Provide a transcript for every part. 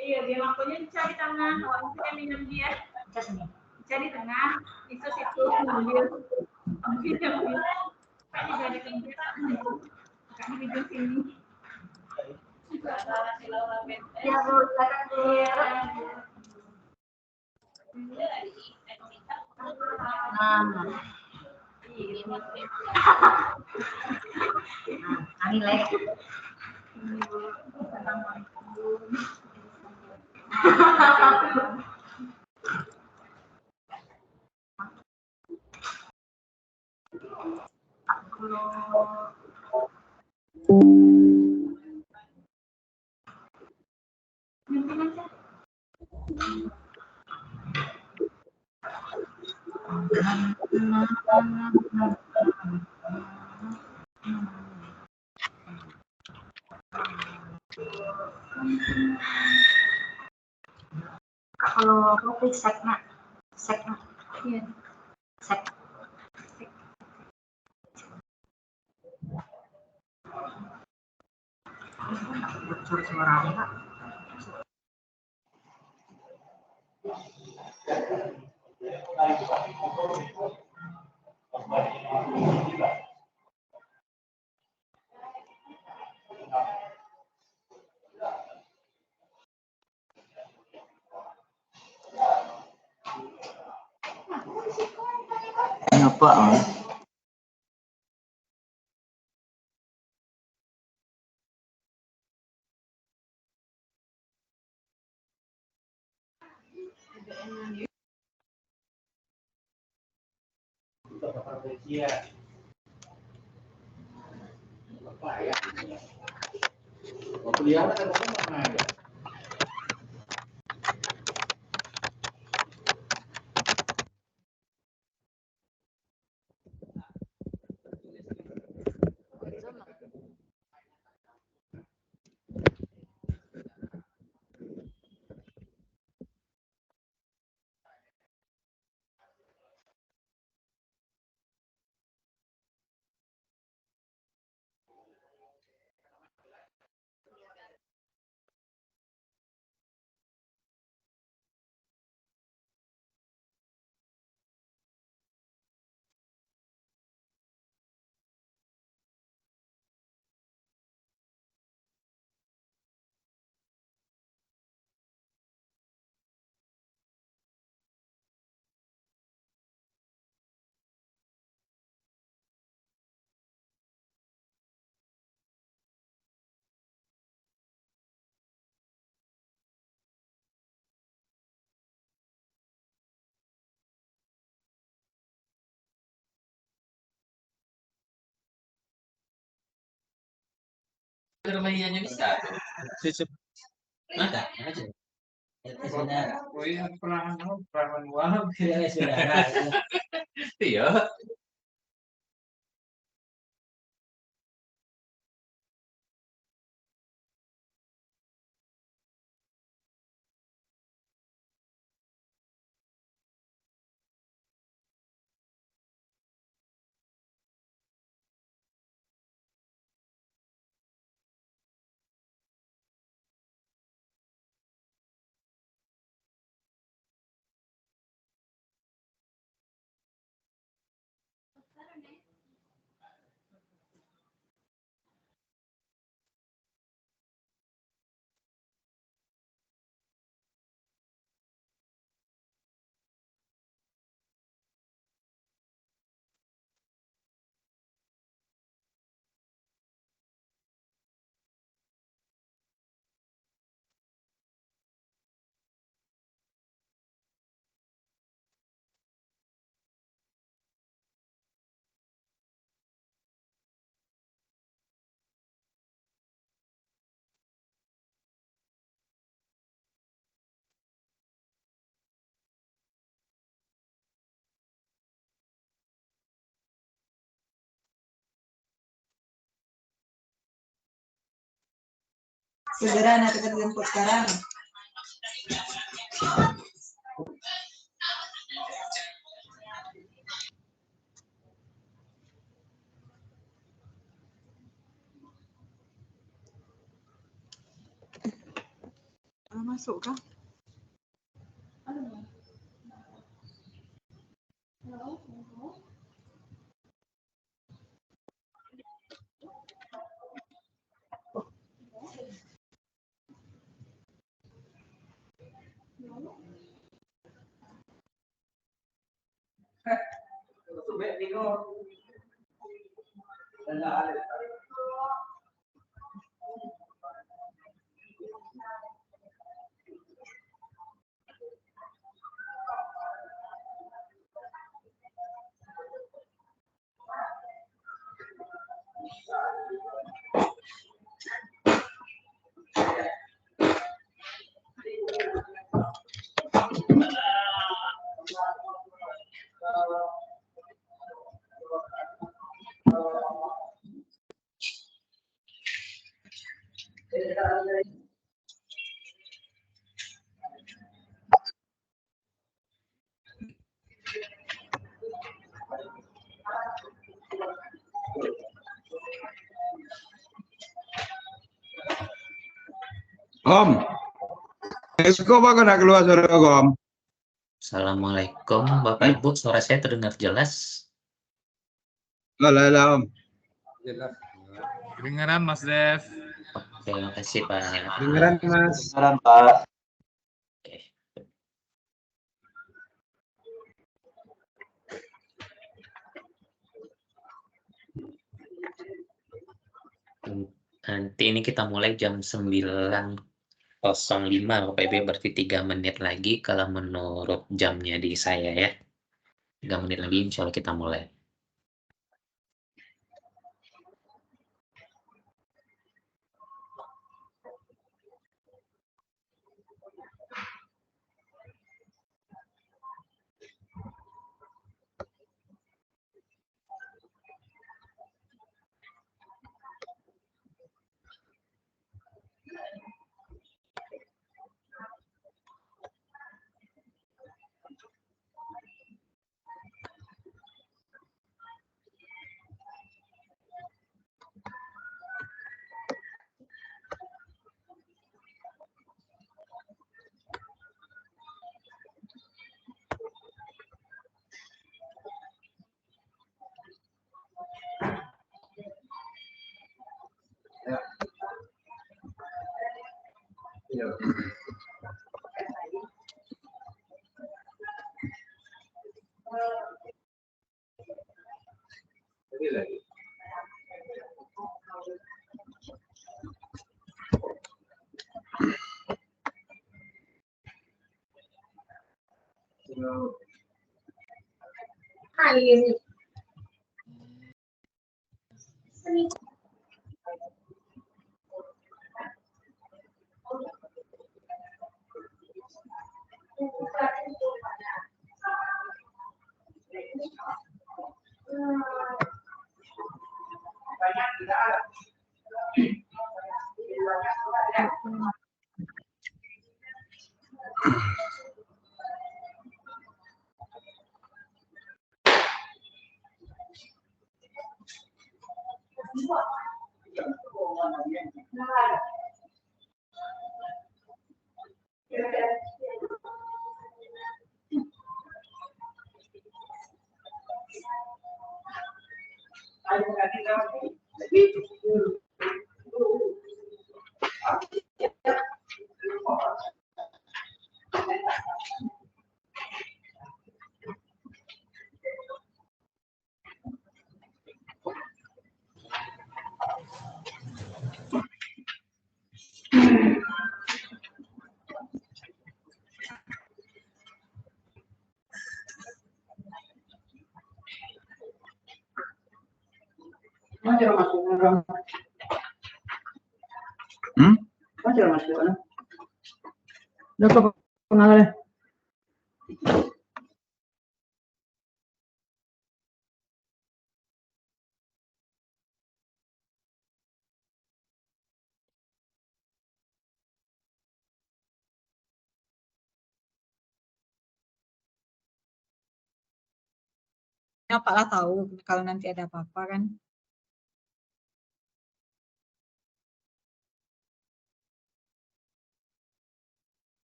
Iya, dia lampunya dicari tangan, orang itu yang minum dia. Cari tengah, itu situ mobil. Mungkin yang mobil. Kan juga ada kegiatan itu. Makanya video sini. Ya, Bu, silakan dia. Ini lagi. Kalau aku sekna, iya, sek. Bocor suaranya, Pak. Apa? Rumahnya bisa tuh. Ada aja. Oh iya, perawan wahab kira saudara. Iya. Segera nanti kita jemput sekarang. Masuk kah? Om, kok nggak keluar suara Om? Assalamualaikum Bapak Ibu, suara saya terdengar jelas? Halo Om. Kedengaran Mas Dev. Oke, terima kasih Pak. Dengeran Mas. Kedengaran Pak. Oke. Nanti ini kita mulai jam 9.05 Bapak Ibu, berarti 3 menit lagi kalau menurut jamnya di saya ya. 3 menit lagi insya Allah kita mulai. Pengaruh. Pak lah tahu kalau nanti ada apa-apa kan.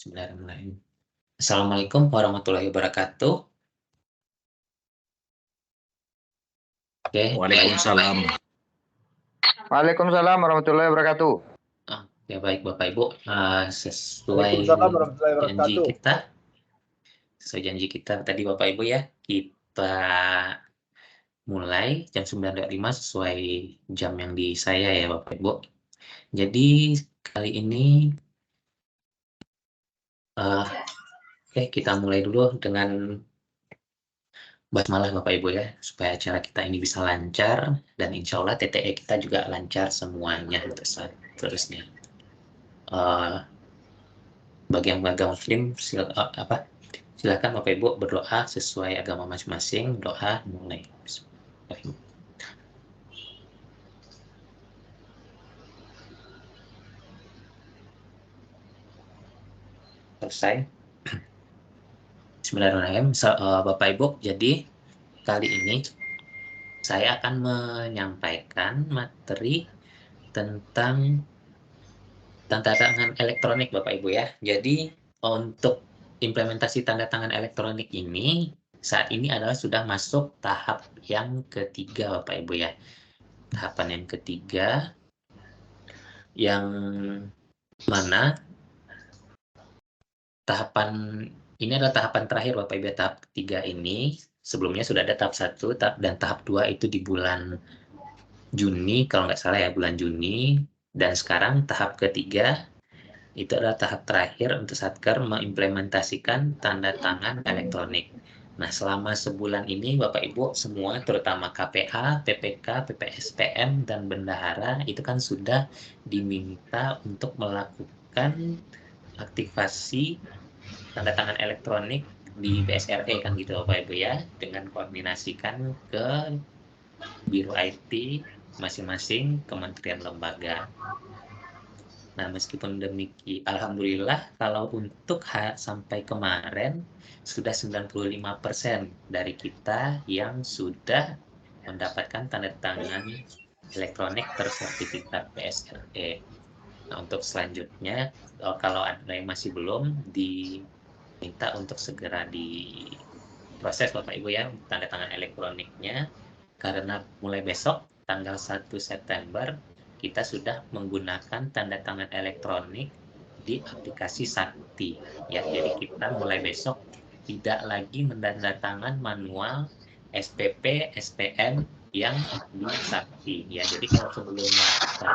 Bismillahirrahmanirrahim. Assalamualaikum warahmatullahi wabarakatuh. Oke. Waalaikumsalam. Waalaikumsalam warahmatullahi wabarakatuh. Ya baik Bapak Ibu, sesuai Waalaikumsalam warahmatullahi janji wabarakatuh. kita tadi Bapak Ibu ya, kita mulai jam 9.05 sesuai jam yang di saya ya Bapak Ibu. Jadi kali ini oke, kita mulai dulu dengan basmalah Bapak Ibu ya, supaya acara kita ini bisa lancar dan insya Allah TTE kita juga lancar semuanya terusnya. Bagi yang agama Muslim silakan Bapak Ibu berdoa sesuai agama masing-masing. Doa mulai. Selesai. Bismillahirrahmanirrahim. Bapak Ibu, jadi kali ini saya akan menyampaikan materi tentang tanda tangan elektronik Bapak Ibu ya. Jadi untuk implementasi tanda tangan elektronik ini saat ini adalah sudah masuk tahap yang ketiga Bapak Ibu ya. Tahapan yang ketiga yang mana tahapan ini adalah tahapan terakhir Bapak Ibu. Tahap ketiga ini sebelumnya sudah ada tahap 1 dan tahap 2 itu di bulan Juni kalau nggak salah ya, bulan Juni. Dan sekarang tahap ketiga itu adalah tahap terakhir untuk Satker mengimplementasikan tanda tangan elektronik. Nah, selama sebulan ini Bapak Ibu semua, terutama KPA, PPK, PPSPM, dan Bendahara, itu kan sudah diminta untuk melakukan aktivasi tanda tangan elektronik di BSRE kan gitu Bapak Ibu ya, dengan koordinasikan ke Biro IT masing-masing kementerian lembaga. Nah, meskipun demikian, alhamdulillah kalau untuk sampai kemarin sudah 95% dari kita yang sudah mendapatkan tanda tangan elektronik tersertifikat BSRE. Nah, untuk selanjutnya, kalau ada yang masih belum, diminta untuk segera diproses Bapak Ibu ya, tanda tangan elektroniknya, karena mulai besok, tanggal 1 September, kita sudah menggunakan tanda tangan elektronik di aplikasi Sakti. Ya, jadi kita mulai besok tidak lagi menandatangan manual SPP, SPM yang di Sakti. Ya, jadi kalau sebelumnya kita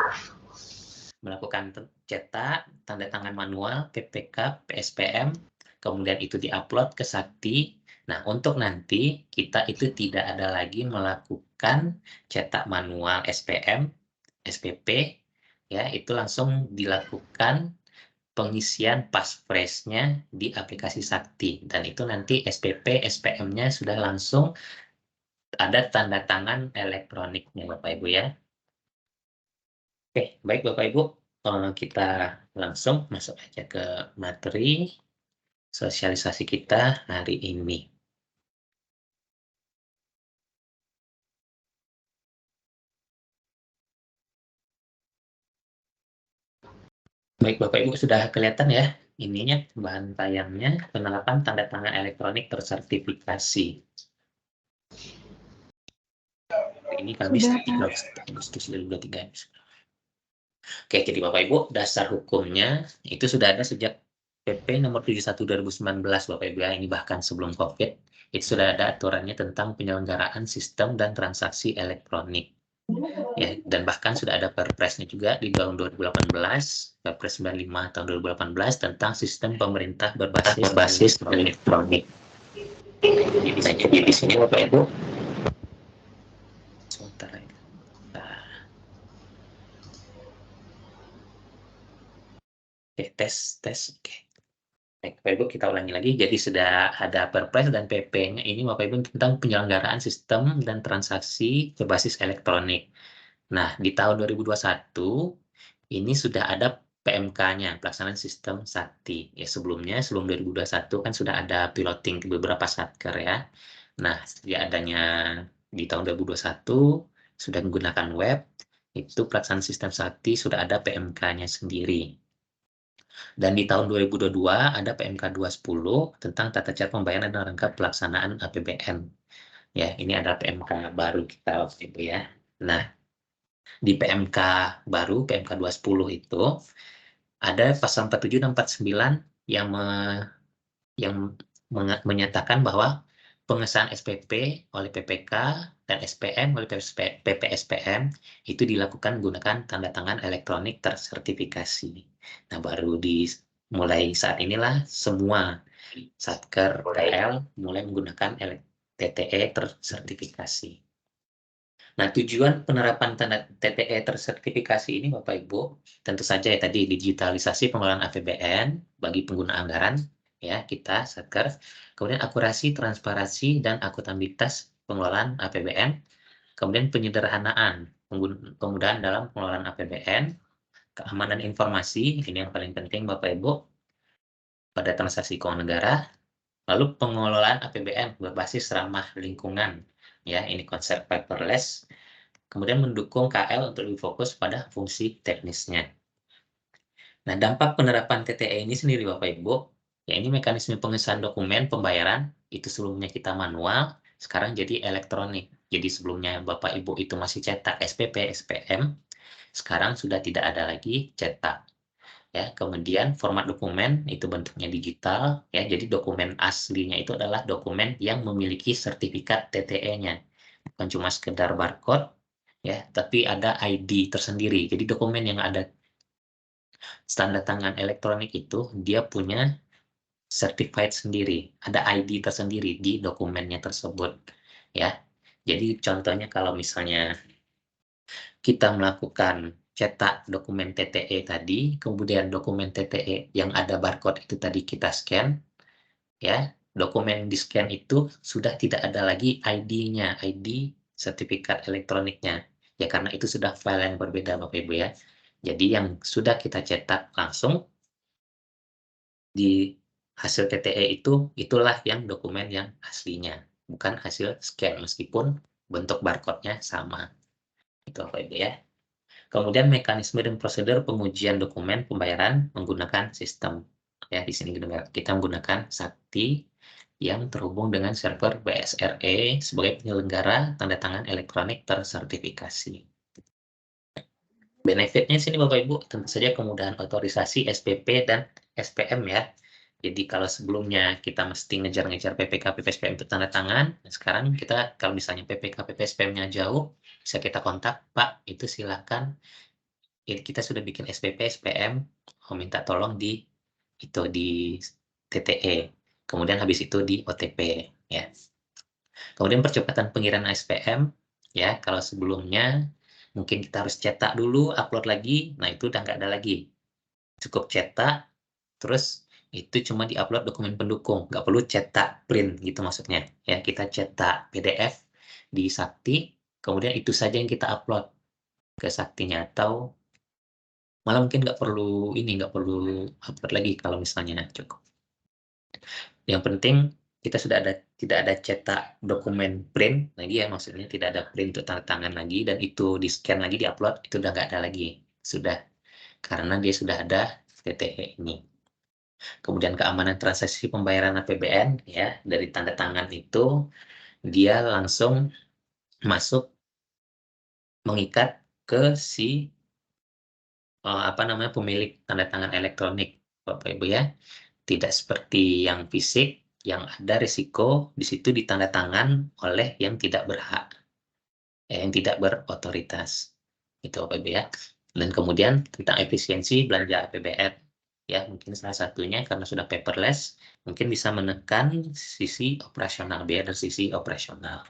melakukan cetak, tanda tangan manual, PPK, PSPM, kemudian itu diupload ke Sakti. Nah, untuk nanti kita itu tidak ada lagi melakukan cetak manual SPM, SPP, ya itu langsung dilakukan pengisian passphrase-nya di aplikasi Sakti. Dan itu nanti SPP, SPM-nya sudah langsung ada tanda tangan elektroniknya Bapak Ibu ya. Oke, baik Bapak Ibu, kita langsung masuk aja ke materi sosialisasi kita hari ini. Baik Bapak Ibu, sudah kelihatan ya ininya bahan tayangnya, penerapan tanda tangan elektronik tersertifikasi. Ini Kamis 3 Agustus 2023. Oke, jadi Bapak Ibu, dasar hukumnya itu sudah ada sejak PP nomor 71 2019 Bapak Ibu ya. Ini bahkan sebelum COVID, itu sudah ada aturannya tentang penyelenggaraan sistem dan transaksi elektronik. Ya, dan bahkan sudah ada Perpresnya juga di tahun 2018, Perpres 95 tahun 2018 tentang sistem pemerintah berbasis elektronik. Jadi di sini Bapak Ibu. Sebentar ya. Oke, tes. Oke. Baik, Bapak Ibu, kita ulangi lagi. Jadi sudah ada Perpres dan PP-nya ini Bapak Ibu tentang penyelenggaraan sistem dan transaksi berbasis elektronik. Nah, di tahun 2021 ini sudah ada PMK-nya, pelaksanaan sistem Sakti. Ya, sebelum 2021 kan sudah ada piloting ke beberapa satker ya. Nah, sejak adanya di tahun 2021 sudah menggunakan web, itu pelaksanaan sistem Sakti sudah ada PMK-nya sendiri. Dan di tahun 2022 ada PMK 210 tentang tata cara pembayaran dan rangka pelaksanaan APBN. Ya, ini adalah PMK baru kita waktu itu ya. Nah, di PMK baru, PMK 210 itu, ada pasal 47 dan 49 yang menyatakan bahwa pengesahan SPP oleh PPK dan SPM oleh PPSPM itu dilakukan menggunakan tanda tangan elektronik tersertifikasi. Nah, baru mulai saat inilah semua satker PL mulai menggunakan TTE tersertifikasi. Nah, tujuan penerapan tanda TTE tersertifikasi ini Bapak Ibu, tentu saja ya tadi digitalisasi pengelolaan APBN bagi pengguna anggaran, ya kita satker, kemudian akurasi, transparansi, dan akuntabilitas pengelolaan APBN, kemudian penyederhanaan, kemudahan dalam pengelolaan APBN, keamanan informasi, ini yang paling penting Bapak Ibu, pada transaksi keuangan negara, lalu pengelolaan APBN berbasis ramah lingkungan, ya ini konsep paperless, kemudian mendukung KL untuk lebih fokus pada fungsi teknisnya. Nah, dampak penerapan TTE ini sendiri Bapak Ibu, ya ini mekanisme pengesahan dokumen pembayaran, itu sebelumnya kita manual, sekarang jadi elektronik. Jadi sebelumnya Bapak Ibu itu masih cetak SPP, SPM, sekarang sudah tidak ada lagi cetak. Ya, kemudian format dokumen itu bentuknya digital, ya jadi dokumen aslinya itu adalah dokumen yang memiliki sertifikat TTE-nya. Bukan cuma sekedar barcode, ya, tapi ada ID tersendiri. Jadi dokumen yang ada tanda tangan elektronik itu dia punya certified sendiri, ada ID tersendiri di dokumennya tersebut, ya. Jadi contohnya kalau misalnya kita melakukan cetak dokumen TTE tadi, kemudian dokumen TTE yang ada barcode itu tadi kita scan, ya, dokumen di scan itu sudah tidak ada lagi ID-nya, ID sertifikat elektroniknya. Ya karena itu sudah file yang berbeda Bapak Ibu ya. Jadi yang sudah kita cetak langsung di hasil TTE itu, itulah yang dokumen yang aslinya, bukan hasil scan meskipun bentuk barcode-nya sama. Itu Bapak Ibu ya. Kemudian mekanisme dan prosedur pengujian dokumen pembayaran menggunakan sistem. Ya, di sini kita menggunakan Sakti yang terhubung dengan server BSRE sebagai penyelenggara tanda tangan elektronik tersertifikasi. Benefitnya sini Bapak Ibu, tentu saja kemudahan otorisasi SPP dan SPM ya. Jadi kalau sebelumnya kita mesti ngejar-ngejar PPK, PPSPM itu tanda tangan, sekarang kita kalau misalnya PPK, PPSPM-nya jauh, bisa kita kontak, Pak, itu silakan kita sudah bikin SPP, SPM, minta tolong di TTE, kemudian habis itu di OTP, ya. Kemudian percepatan pengiriman SPM, ya kalau sebelumnya mungkin kita harus cetak dulu, upload lagi, nah itu udah nggak ada lagi, cukup cetak, terus itu cuma diupload dokumen pendukung, nggak perlu cetak print gitu maksudnya, ya kita cetak PDF, di Sakti, kemudian itu saja yang kita upload ke Saktinya, atau malah mungkin nggak perlu upload lagi kalau misalnya cukup. Yang penting kita tidak ada cetak dokumen print lagi ya, maksudnya tidak ada print untuk tanda tangan lagi, dan itu di scan lagi, di upload, itu udah nggak ada lagi, sudah, karena dia sudah ada TTE ini. Kemudian keamanan transaksi pembayaran APBN ya, dari tanda tangan itu dia langsung masuk mengikat ke si pemilik tanda tangan elektronik, Bapak Ibu ya. Tidak seperti yang fisik yang ada risiko di situ ditanda tangan oleh yang tidak berhak, yang tidak berotoritas. Itu Bapak Ibu ya. Dan kemudian tentang efisiensi belanja APBN ya, mungkin salah satunya karena sudah paperless, mungkin bisa menekan sisi operasional, biaya dari sisi operasional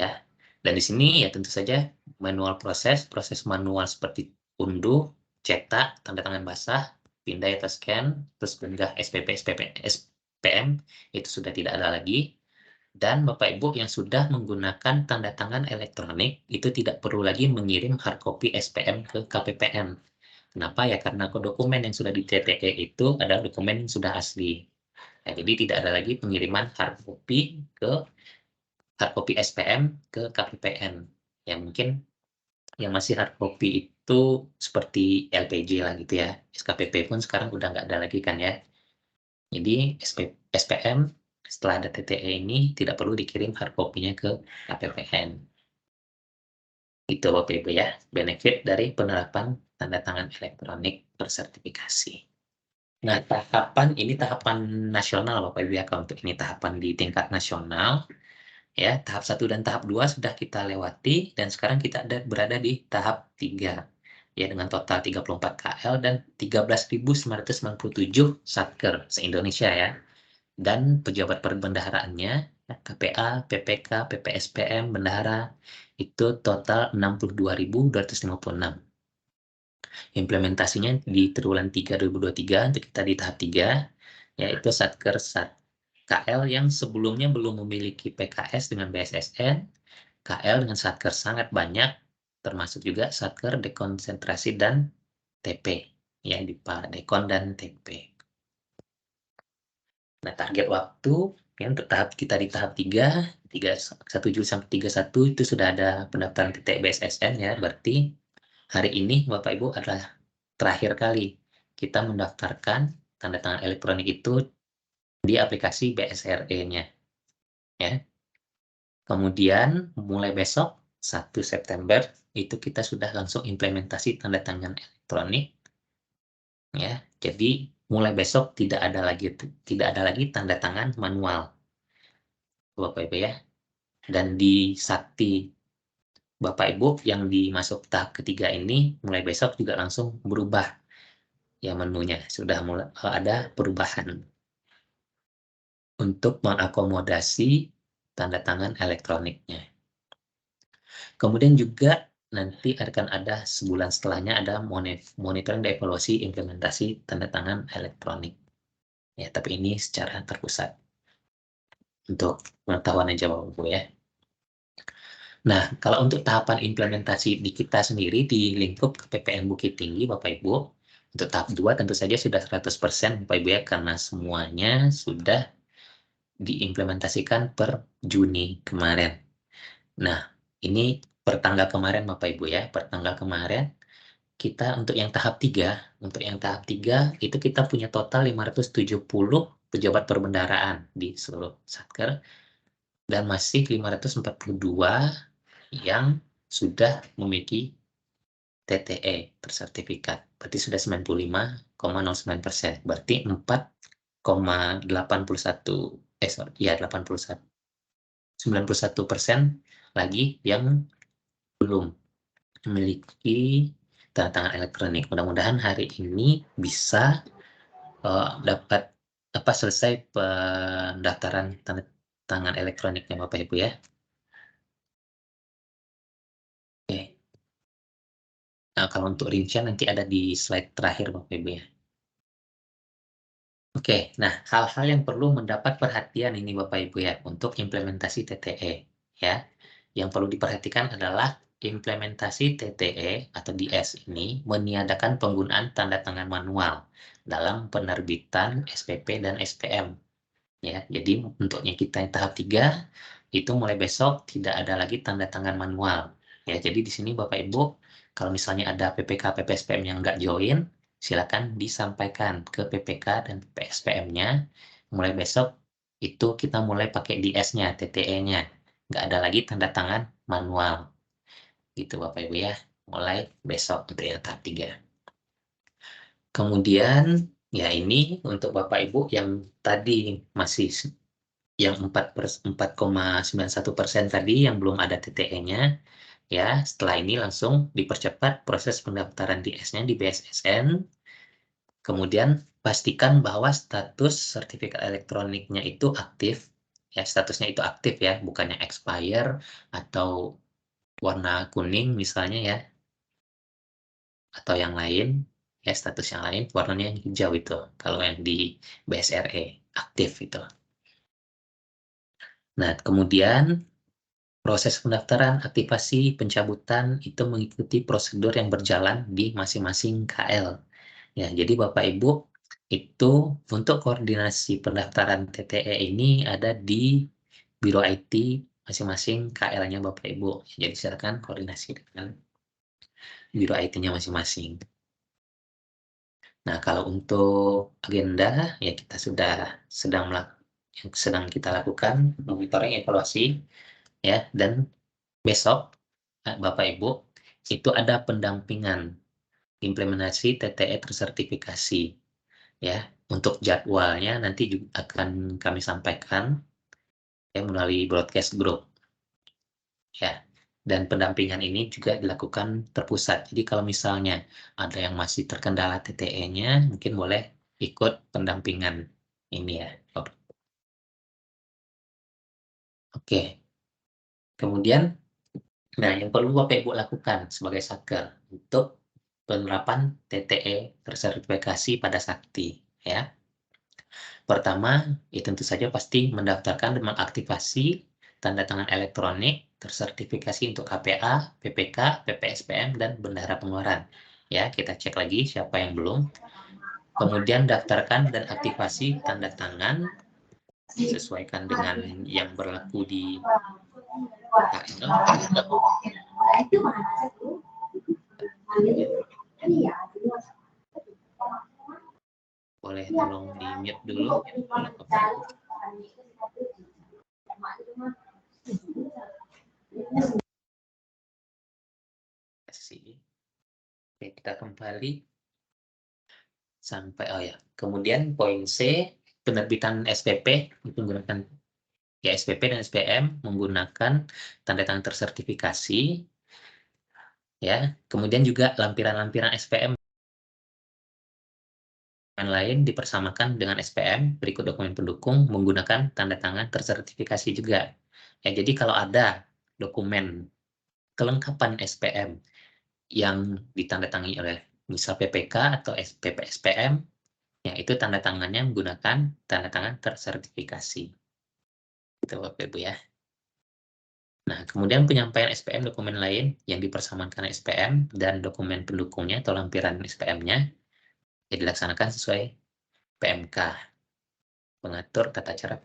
ya. Dan di sini ya tentu saja manual proses manual seperti unduh, cetak, tanda tangan basah, pindah atau scan, terus unggah SPP, SPM, itu sudah tidak ada lagi. Dan Bapak Ibu yang sudah menggunakan tanda tangan elektronik itu tidak perlu lagi mengirim hard copy SPM ke KPPN. Kenapa ya? Karena dokumen yang sudah di TTE itu adalah dokumen yang sudah asli. Ya, jadi tidak ada lagi pengiriman hard copy SPM ke KPPN. Ya mungkin yang masih hard copy itu seperti LPG lah gitu ya. SKPP pun sekarang udah nggak ada lagi kan ya. Jadi SPM setelah ada TTE ini tidak perlu dikirim hard copy-nya ke KPPN. Itu Bapak Ibu ya, benefit dari penerapan tanda tangan elektronik bersertifikasi. Nah, tahapan nasional Bapak Ibu ya, kalau untuk ini tahapan di tingkat nasional. Ya, tahap 1 dan tahap 2 sudah kita lewati, dan sekarang kita berada di tahap 3. Ya, dengan total 34 KL dan 13.997 satker se-Indonesia ya. Dan pejabat perbendaharaannya, KPA, PPK, PPSPM, bendahara, itu total 62.256. Implementasinya di triwulan 3 2023, untuk kita di tahap 3, yaitu satker KL yang sebelumnya belum memiliki PKS dengan BSSN, KL dengan satker sangat banyak, termasuk juga satker dekonsentrasi dan TP, ya di Dekon dan TP. Nah, target waktu yang kita di tahap 3, 1 Juli sampai 31 itu sudah ada pendaftaran titik BSSN ya, berarti hari ini Bapak Ibu adalah terakhir kali kita mendaftarkan tanda tangan elektronik itu di aplikasi BSRE-nya. Ya. Kemudian mulai besok 1 September itu kita sudah langsung implementasi tanda tangan elektronik. Ya. Jadi mulai besok tidak ada lagi tanda tangan manual, Bapak Ibu ya. Dan di Sakti Bapak Ibu yang dimasuk tahap ketiga ini mulai besok juga langsung berubah ya, menunya sudah mulai ada perubahan untuk mengakomodasi tanda tangan elektroniknya. Kemudian juga nanti akan ada sebulan setelahnya ada monitoring dan evaluasi implementasi tanda tangan elektronik. Ya, tapi ini secara terpusat untuk pengetahuan aja Bapak Ibu ya. Nah, kalau untuk tahapan implementasi di kita sendiri di lingkup KPPN Bukit Tinggi Bapak Ibu, untuk tahap 2 tentu saja sudah 100% Bapak Ibu ya, karena semuanya sudah diimplementasikan per Juni kemarin. Nah, ini per tanggal kemarin Bapak Ibu ya, per tanggal kemarin kita untuk yang tahap 3 itu kita punya total 570 pejabat perbendaharaan di seluruh satker, dan masih 542 yang sudah memiliki TTE tersertifikat. Berarti sudah 95,09%. Berarti 91% lagi yang belum memiliki tanda tangan elektronik. Mudah-mudahan hari ini bisa dapat selesai pendaftaran tanda tangan elektroniknya Bapak Ibu ya. Oke. Nah, kalau untuk rincian nanti ada di slide terakhir Bapak Ibu ya. Oke, nah hal-hal yang perlu mendapat perhatian ini Bapak Ibu ya untuk implementasi TTE ya. yang perlu diperhatikan adalah implementasi TTE atau DS ini meniadakan penggunaan tanda tangan manual dalam penerbitan SPP dan SPM. Ya, jadi untuknya kita yang tahap 3 itu mulai besok tidak ada lagi tanda tangan manual. Ya, jadi di sini Bapak Ibu kalau misalnya ada PPK PPSPM yang nggak join, silakan disampaikan ke PPK dan PPSPM-nya. Mulai besok itu kita mulai pakai DS-nya, TTE-nya. Nggak ada lagi tanda tangan manual. Gitu Bapak Ibu ya, mulai besok untuk yang tahap 3. Kemudian ya ini untuk Bapak Ibu yang tadi masih yang 4,91% tadi yang belum ada TTE-nya, ya setelah ini langsung dipercepat proses pendaftaran DS-nya di BSSN. Kemudian pastikan bahwa status sertifikat elektroniknya itu aktif, ya statusnya itu aktif ya, bukannya expire atau warna kuning misalnya ya, atau yang lain, ya status yang lain warnanya yang hijau itu, kalau yang di BSRE aktif itu. Nah, kemudian proses pendaftaran, aktivasi, pencabutan itu mengikuti prosedur yang berjalan di masing-masing KL. Ya, jadi Bapak Ibu itu untuk koordinasi pendaftaran TTE ini ada di Biro IT masing-masing KL-nya Bapak Ibu. Jadi silakan koordinasi dengan Biro IT-nya masing-masing. Nah, kalau untuk agenda ya kita sedang kita lakukan monitoring evaluasi ya, dan besok Bapak Ibu itu ada pendampingan implementasi TTE tersertifikasi ya. Untuk jadwalnya nanti juga akan kami sampaikan ya melalui broadcast group ya. Dan pendampingan ini juga dilakukan terpusat. Jadi kalau misalnya ada yang masih terkendala TTE-nya, mungkin boleh ikut pendampingan ini ya. Oke. Kemudian, nah yang perlu Bapak Ibu lakukan sebagai Satker untuk penerapan TTE tersertifikasi pada Sakti ya. Pertama, ya tentu saja pasti mendaftarkan dan mengaktifasi tanda tangan elektronik tersertifikasi untuk KPA, PPK, PPSPM, dan Bendahara Pengeluaran. Ya, kita cek lagi siapa yang belum. Kemudian daftarkan dan aktifasi tanda tangan sesuaikan dengan yang berlaku di KL. Boleh tolong di mute dulu. Oke, kita kembali sampai kemudian poin C, penerbitan SPP menggunakan ya SPP dan SPM menggunakan tanda tangan tersertifikasi ya. Kemudian juga lampiran-lampiran SPM lain dipersamakan dengan SPM berikut dokumen pendukung menggunakan tanda tangan tersertifikasi juga. Ya, jadi kalau ada dokumen kelengkapan SPM yang ditandatangani oleh misal PPK atau PPSPM, ya itu tanda tangannya menggunakan tanda tangan tersertifikasi. Itu Bapak Ibu ya. Nah, kemudian penyampaian SPM dokumen lain yang dipersamakan SPM dan dokumen pendukungnya atau lampiran SPM-nya ya dilaksanakan sesuai PMK, pengatur tata cara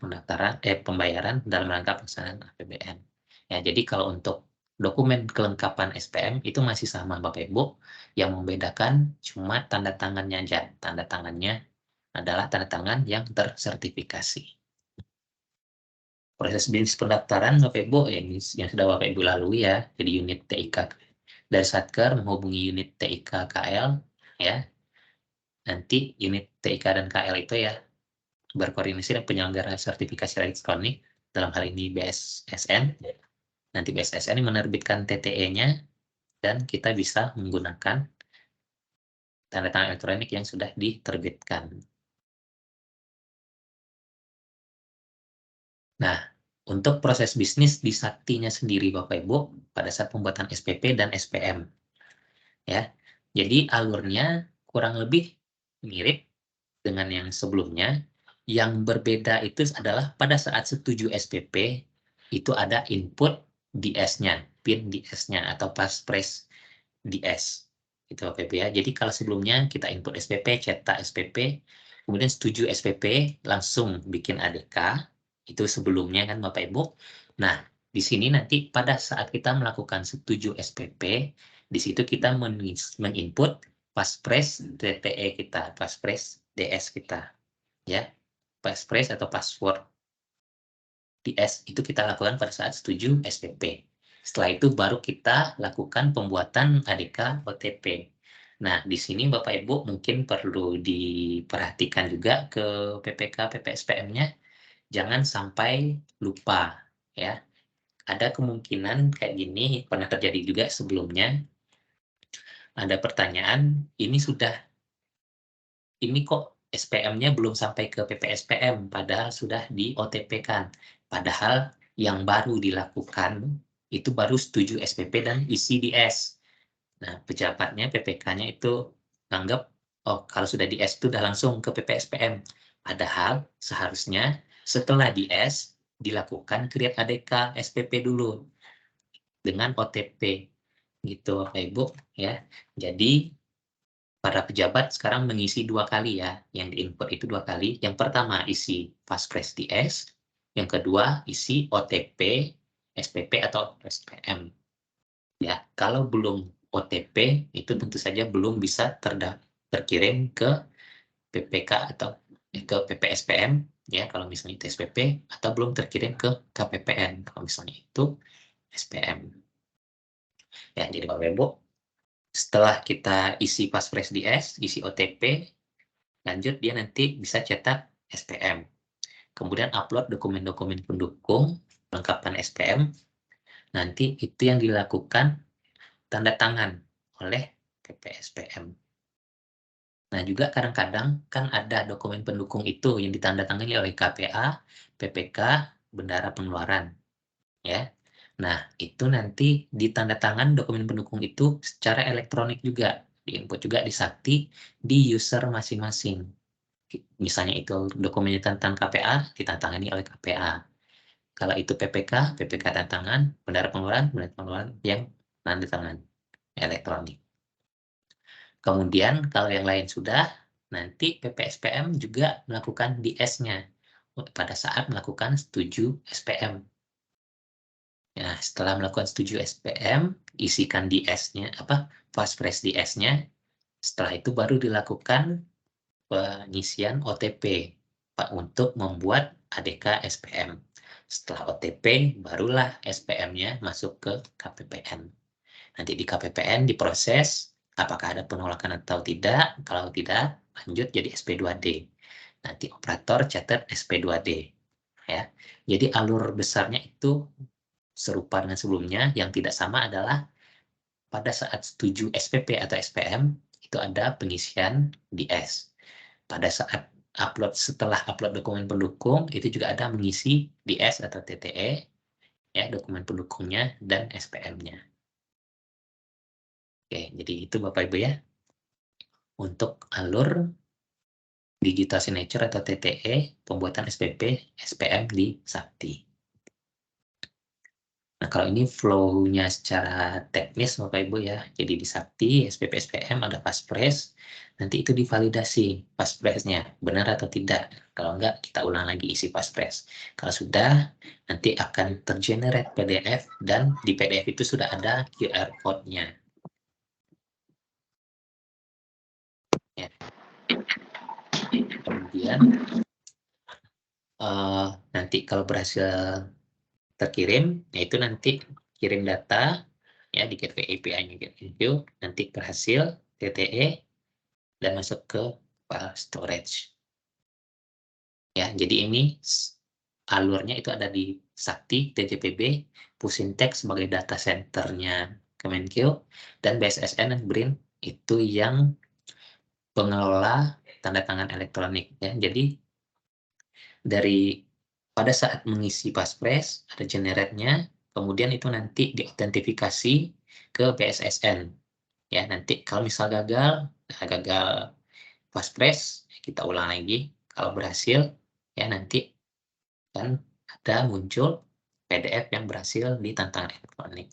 pembayaran dalam rangka pelaksanaan APBN. Ya, jadi kalau untuk dokumen kelengkapan SPM itu masih sama Bapak Ibu, yang membedakan cuma tanda tangannya aja. Tanda tangannya adalah tanda tangan yang tersertifikasi. Proses bisnis pendaftaran Bapak Ibu yang sudah Bapak Ibu lalui ya, jadi unit TIK dari Satker menghubungi unit TIK KL ya. Nanti unit TIK dan KL itu ya berkoordinasi dengan penyelenggara sertifikasi elektronik, dalam hal ini BSSN. Nanti BSSN menerbitkan TTE-nya dan kita bisa menggunakan tanda tangan elektronik yang sudah diterbitkan. Nah, untuk proses bisnis di Saktinya sendiri Bapak Ibu pada saat pembuatan SPP dan SPM. Ya. Jadi alurnya kurang lebih mirip dengan yang sebelumnya. Yang berbeda itu adalah pada saat setuju SPP itu ada input DS-nya, pin DS-nya atau passphrase DS. Itu Bapak Ibu ya. Jadi kalau sebelumnya kita input SPP, cetak SPP, kemudian setuju SPP, langsung bikin ADK. Itu sebelumnya kan Bapak Ibu. Nah, di sini nanti pada saat kita melakukan setuju SPP, di situ kita menginput passphrase TTE kita, passphrase DS kita. Ya, passphrase atau password DS itu kita lakukan pada saat setuju SPP. Setelah itu baru kita lakukan pembuatan ADK OTP. Nah, di sini Bapak Ibu mungkin perlu diperhatikan juga ke PPK PPSPM-nya, jangan sampai lupa ya. Ada kemungkinan kayak gini, pernah terjadi juga sebelumnya. Ada pertanyaan, ini kok SPM-nya belum sampai ke PPSPM, padahal sudah di OTP-kan. Padahal yang baru dilakukan itu baru setuju SPP dan isi DS. Nah, pejabatnya PPK-nya itu anggap, oh kalau sudah DS itu sudah langsung ke PPSPM. Padahal seharusnya setelah DS dilakukan create ADK SPP dulu dengan OTP. Gitu Bapak Ibu ya. Jadi para pejabat sekarang mengisi 2 kali ya, yang diinput itu 2 kali. Yang pertama isi passphrase DS, yang kedua isi OTP, SPP atau SPM. Ya, kalau belum OTP itu tentu saja belum bisa terkirim ke PPK atau ke PPSPM ya kalau misalnya itu SPP, atau belum terkirim ke KPPN kalau misalnya itu SPM. Ya, jadi Bapak Ibu, setelah kita isi passphrase DS, isi OTP, lanjut dia nanti bisa cetak SPM. Kemudian upload dokumen-dokumen pendukung lengkapan SPM. Nanti itu yang dilakukan tanda tangan oleh PPSPM. Nah, juga kadang-kadang kan ada dokumen pendukung itu yang ditandatangani oleh KPA, PPK, Bendahara Pengeluaran. Ya. Nah, itu nanti ditandatangan dokumen pendukung itu secara elektronik juga, diinput juga di Sakti di user masing-masing. Misalnya itu dokumennya tentang KPA, ditantangani oleh KPA. Kalau itu PPK, PPK tantangan, Bendahara Pengeluaran yang tanda tangan elektronik. Kemudian kalau yang lain sudah, nanti PPSPM juga melakukan DS-nya pada saat melakukan setuju SPM. Nah, setelah melakukan setuju SPM, isikan DS-nya, passphrase DS-nya. Setelah itu baru dilakukan pengisian OTP untuk membuat ADK SPM. Setelah OTP, barulah SPM-nya masuk ke KPPN. Nanti di KPPN diproses apakah ada penolakan atau tidak. Kalau tidak, lanjut jadi SP2D. Nanti operator catat SP2D. Ya. Jadi alur besarnya itu serupa dengan sebelumnya. Yang tidak sama adalah pada saat setuju SPP atau SPM, itu ada pengisian DS. Pada saat setelah upload dokumen pendukung, itu juga ada mengisi DS atau TTE, ya, dokumen pendukungnya dan SPM-nya. Oke, jadi itu Bapak Ibu ya, untuk alur digital signature atau TTE, pembuatan SPP, SPM di Sakti. Nah, kalau ini flow-nya secara teknis Bapak Ibu ya, jadi di Sakti, SPP, SPM ada passphrase, nanti itu divalidasi passphrase-nya, benar atau tidak. Kalau enggak, kita ulang lagi isi passphrase. Kalau sudah, nanti akan tergenerate PDF, dan di PDF itu sudah ada QR code-nya. Ya. Kemudian, nanti kalau berhasil terkirim, yaitu nanti kirim data, ya di Gateway API-nya Gateway, nanti berhasil TTE, dan masuk ke file storage. Ya, jadi ini alurnya itu ada di Sakti, TJPB, Pusintek sebagai data centernya Kemenkeu, dan BSSN dan BRIN itu yang pengelola tanda tangan elektronik. Ya, jadi dari pada saat mengisi passphrase ada generate-nya, kemudian itu nanti diautentifikasi ke BSSN. Ya, nanti kalau misal gagal passphrase, kita ulang lagi. Kalau berhasil, ya nanti kan ada muncul PDF yang berhasil di tantangan elektronik.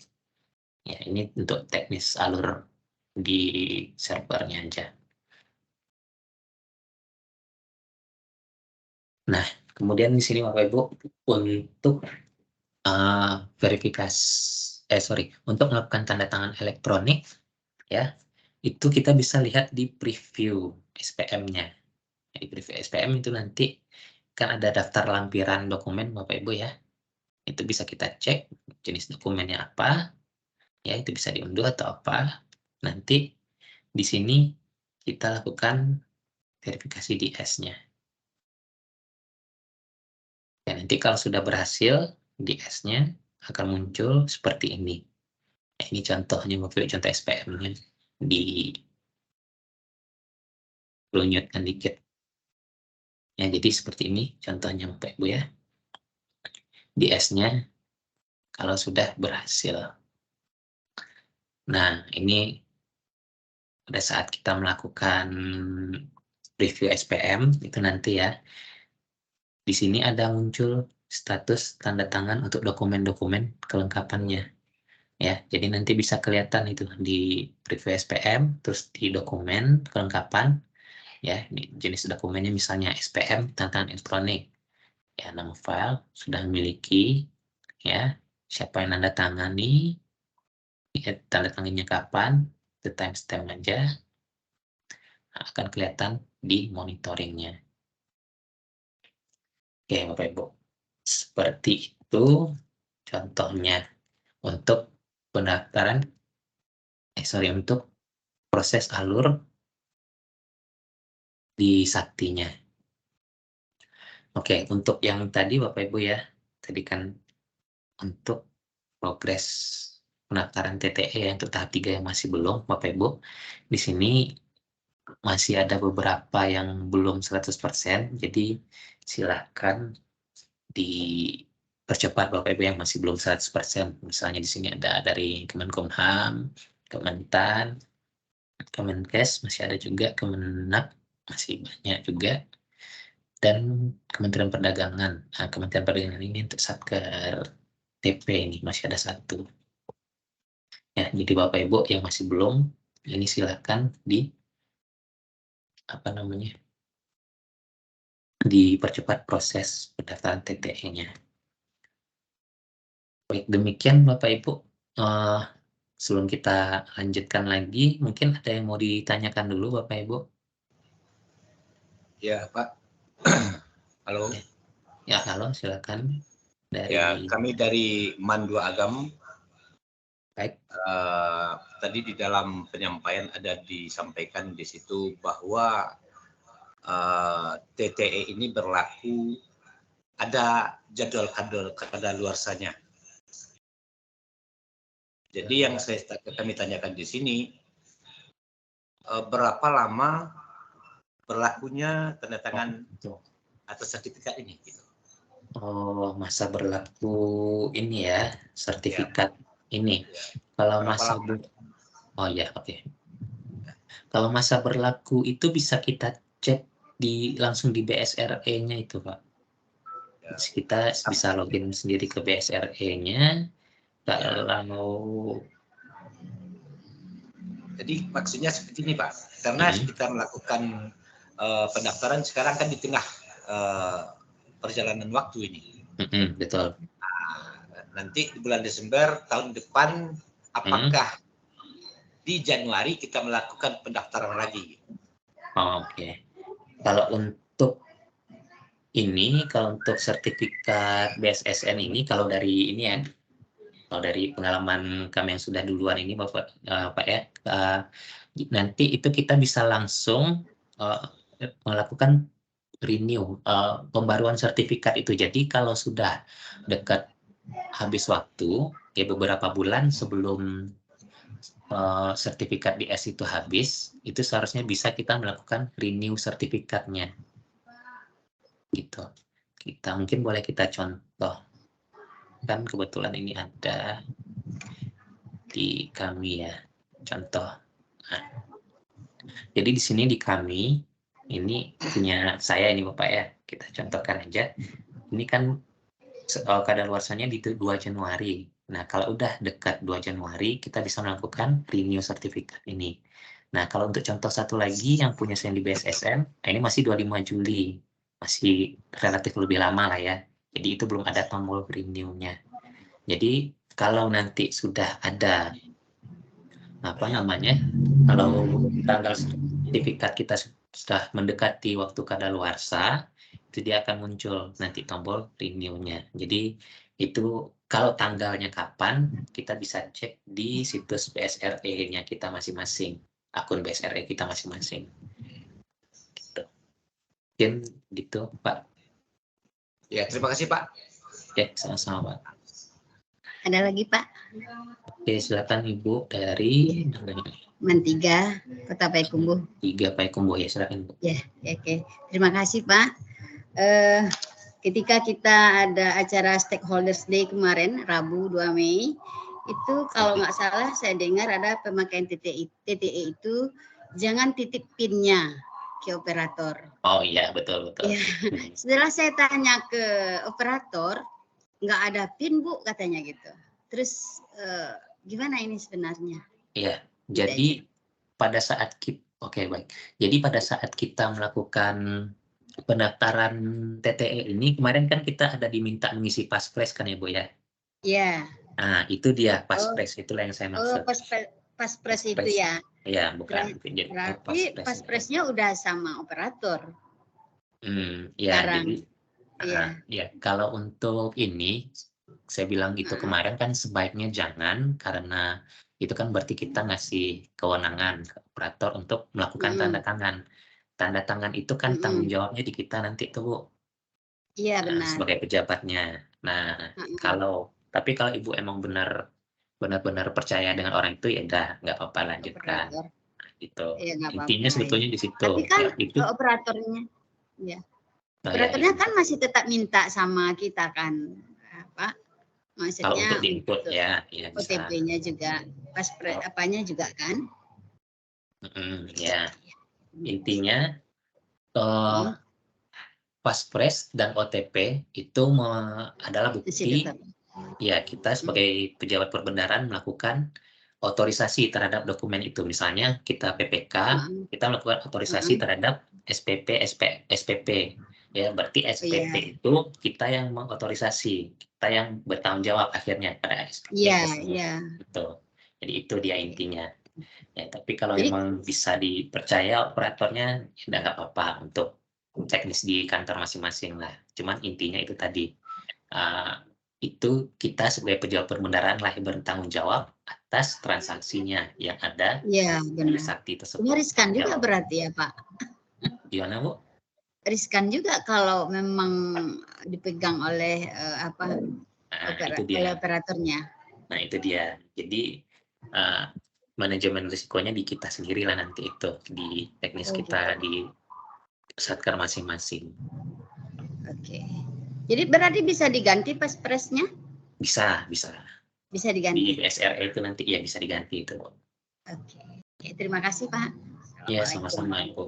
Ya, ini untuk teknis alur di servernya aja. Nah, kemudian di sini Bapak Ibu untuk untuk melakukan tanda tangan elektronik, ya, itu kita bisa lihat di preview SPM-nya. Di preview SPM itu nanti kan ada daftar lampiran dokumen Bapak Ibu ya. Itu bisa kita cek jenis dokumennya apa, ya itu bisa diunduh atau apa. Nanti di sini kita lakukan verifikasi di S-nya. Ya, nanti kalau sudah berhasil di S-nya akan muncul seperti ini. Nah, ini contohnya, contoh SPM-nya dirunyutkan dikit. Ya, jadi seperti ini contohnya Bapak Ibu ya. Di S-nya kalau sudah berhasil. Nah, ini pada saat kita melakukan review SPM itu nanti ya. Di sini ada muncul status tanda tangan untuk dokumen-dokumen kelengkapannya. Ya, jadi nanti bisa kelihatan itu di preview SPM, terus di dokumen kelengkapan, ya, di jenis dokumennya misalnya SPM tantangan elektronik, ya nama file sudah memiliki, ya siapa yang tanda tangani, ya, tanda tangannya kapan, itu timestamp aja, nah, akan kelihatan di monitoringnya. Oke Bapak Ibu, seperti itu contohnya untuk pendaftaran, untuk proses alur di Saktinya. Oke, untuk yang tadi Bapak Ibu ya, tadi kan untuk progres pendaftaran TTE untuk tahap 3 yang masih belum, Bapak Ibu, di sini masih ada beberapa yang belum 100%, jadi silakan dipercepat Bapak Ibu yang masih belum 100%. Misalnya di sini ada dari Kemenkumham, Kementan, Kemenkes, masih ada juga Kemenak, masih banyak juga. Dan Kementerian Perdagangan. Nah, Kementerian Perdagangan ini untuk Satker TP ini masih ada 1. Ya, jadi Bapak Ibu yang masih belum, ini silakan dipercepat proses pendaftaran TTE-nya. Baik, demikian Bapak Ibu. Sebelum kita lanjutkan lagi, mungkin ada yang mau ditanyakan dulu Bapak Ibu? Ya, Pak. Halo. Ya, halo, silakan. Ya, kami dari Mandua Agam. Baik. Tadi di dalam penyampaian ada disampaikan di situ bahwa TTE ini berlaku ada jadwal kadaluarsanya. Jadi yang kami tanyakan di sini, berapa lama berlakunya tanda tangan atau sertifikat ini? Gitu. Oh, masa berlaku ini ya, sertifikat ini. Kalau masa Kalau masa berlaku itu bisa kita cek langsung di BSRE-nya itu, Pak. Kita bisa login sendiri ke BSRE-nya. Kalau jadi maksudnya seperti ini, Pak. Karena kita melakukan pendaftaran sekarang kan di tengah perjalanan waktu ini. Betul. Nanti di bulan Desember tahun depan, apakah di Januari kita melakukan pendaftaran lagi? Oke. Kalau untuk sertifikat BSSN ini, kalau dari ini ya, kalau dari pengalaman kami yang sudah duluan ini Bapak ya, nanti itu kita bisa langsung melakukan renew, pembaruan sertifikat itu. Jadi kalau sudah dekat habis waktu, ya beberapa bulan sebelum sertifikat di S itu habis, itu seharusnya bisa kita melakukan renew sertifikatnya. Gitu. Mungkin boleh kita contoh. Kan kebetulan ini ada di kami ya, contoh. Nah, jadi di sini di kami, ini punya saya ini Bapak ya, kita contohkan aja. Ini kan kadaluarsanya di 2 Januari. Nah, kalau udah dekat 2 Januari, kita bisa melakukan renew sertifikat ini. Nah, kalau untuk contoh satu lagi yang punya SEN di BSSN, nah ini masih 25 Juli. Masih relatif lebih lama lah ya. Jadi itu belum ada tombol renew-nya. Jadi kalau nanti sudah ada apa namanya, kalau tanggal sertifikat kita sudah mendekati waktu kadaluarsa, itu dia akan muncul nanti tombol renew-nya. Jadi itu kalau tanggalnya kapan, kita bisa cek di situs BSRE-nya kita masing-masing, akun BSRE kita masing-masing. Gitu. Mungkin gitu, Pak. Ya, terima kasih Pak. Ya, sama-sama, Pak. Ada lagi Pak? Oke, silakan Ibu dari Mantiga, Kota Payakumbuh. 3 Payakumbuh ya, silakan Bu. Ya, oke. Terima kasih Pak. Ketika kita ada acara Stakeholders Day kemarin, Rabu 2 Mei, itu kalau nggak salah saya dengar ada pemakaian TTE itu jangan titip PIN-nya ke operator. Oh iya, betul. Ya. Setelah saya tanya ke operator, nggak ada PIN Bu katanya gitu. Terus gimana ini sebenarnya? Iya, jadi pada saat kita, oke baik. Jadi pada saat kita melakukan pendaftaran TTE ini, kemarin kan kita ada diminta mengisi paspres kan ya Bu ya? Iya. Nah itu dia paspres, itulah yang saya maksud. Paspres itu ya. Iya, bukan. Berarti paspresnya udah sama operator. Ya, sekarang. jadi ya kalau untuk ini saya bilang gitu kemarin kan sebaiknya jangan, karena itu kan berarti kita ngasih kewenangan ke operator untuk melakukan tanda tangan. Tanda tangan itu kan tanggung jawabnya di kita nanti tuh Bu. Iya benar. Sebagai pejabatnya. Nah tapi kalau Ibu emang benar-benar percaya dengan orang itu ya udah nggak apa-apa lanjutkan. Gitu. Ya, Intinya sebetulnya di situ. Tapi kan ya, itu. Operatornya, ya. Nah, operatornya kan masih tetap minta sama kita kan, apa? Maksudnya kalau untuk di-input ya bisa. OTP-nya juga, apanya juga kan? Ya, intinya paspres dan OTP itu adalah bukti ya kita sebagai pejabat perbendaharaan melakukan otorisasi terhadap dokumen itu. Misalnya kita PPK, kita melakukan otorisasi terhadap SPP. Ya, berarti SPP itu kita yang mengotorisasi, kita yang bertanggung jawab akhirnya pada SPP. Iya. Gitu. Jadi itu dia intinya. Ya, tapi kalau memang bisa dipercaya operatornya, ya nggak apa-apa untuk teknis di kantor masing-masing lah. Cuman intinya itu tadi, itu kita sebagai pejabat perbendaharaan lah yang bertanggung jawab atas transaksinya yang ada di sakti tersebut. Ini riskan juga berarti ya Pak? Gimana Bu? Riskan juga kalau memang dipegang oleh oleh operatornya. Nah itu dia. Jadi manajemen risikonya di kita sendiri lah nanti itu di teknis kita di satker masing-masing. Oke. Jadi berarti bisa diganti paspresnya? Bisa. Bisa diganti. Di BSRE itu nanti ya bisa diganti itu. Oke. Terima kasih Pak. Ya sama-sama Ibu.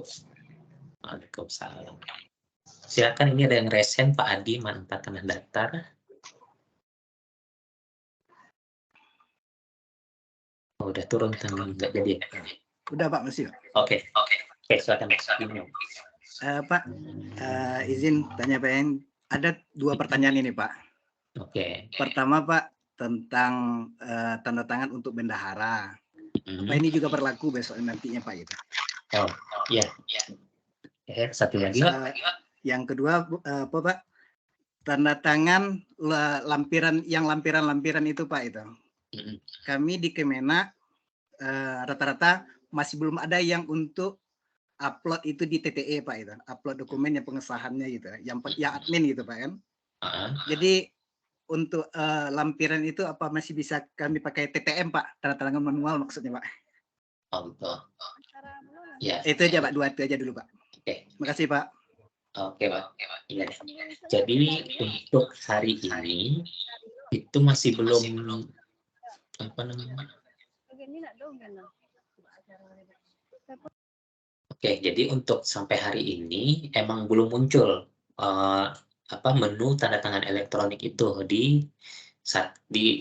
Waalaikumsalam. Silakan, ini ada yang resen Pak Adi manfaat tanah datar. Oh, udah turun tanggal nggak jadi. Udah Pak masih. Oke, silakan. Pak, izin tanya Pak, ada 2 pertanyaan ini Pak. Oke. Pertama Pak tentang tanda tangan untuk bendahara. Apa ini juga berlaku besok nantinya Pak itu? Oh, iya. Satu lagi Pak. Yang kedua apa Pak? Tanda tangan lampiran itu Pak itu. Kami di Kemenak rata-rata masih belum ada yang untuk upload itu di TTE Pak itu, upload dokumen yang pengesahannya gitu, yang admin gitu Pak kan. Jadi untuk lampiran itu apa masih bisa kami pakai TTM Pak, tanda tangan manual maksudnya Pak? Oh, betul. Ya. Itu aja Pak, 2 itu aja dulu Pak. Oke. Makasih Pak. Oke Pak. Ya. Jadi untuk hari ini itu masih belum apa namanya? Oke, jadi untuk sampai hari ini emang belum muncul menu tanda tangan elektronik itu di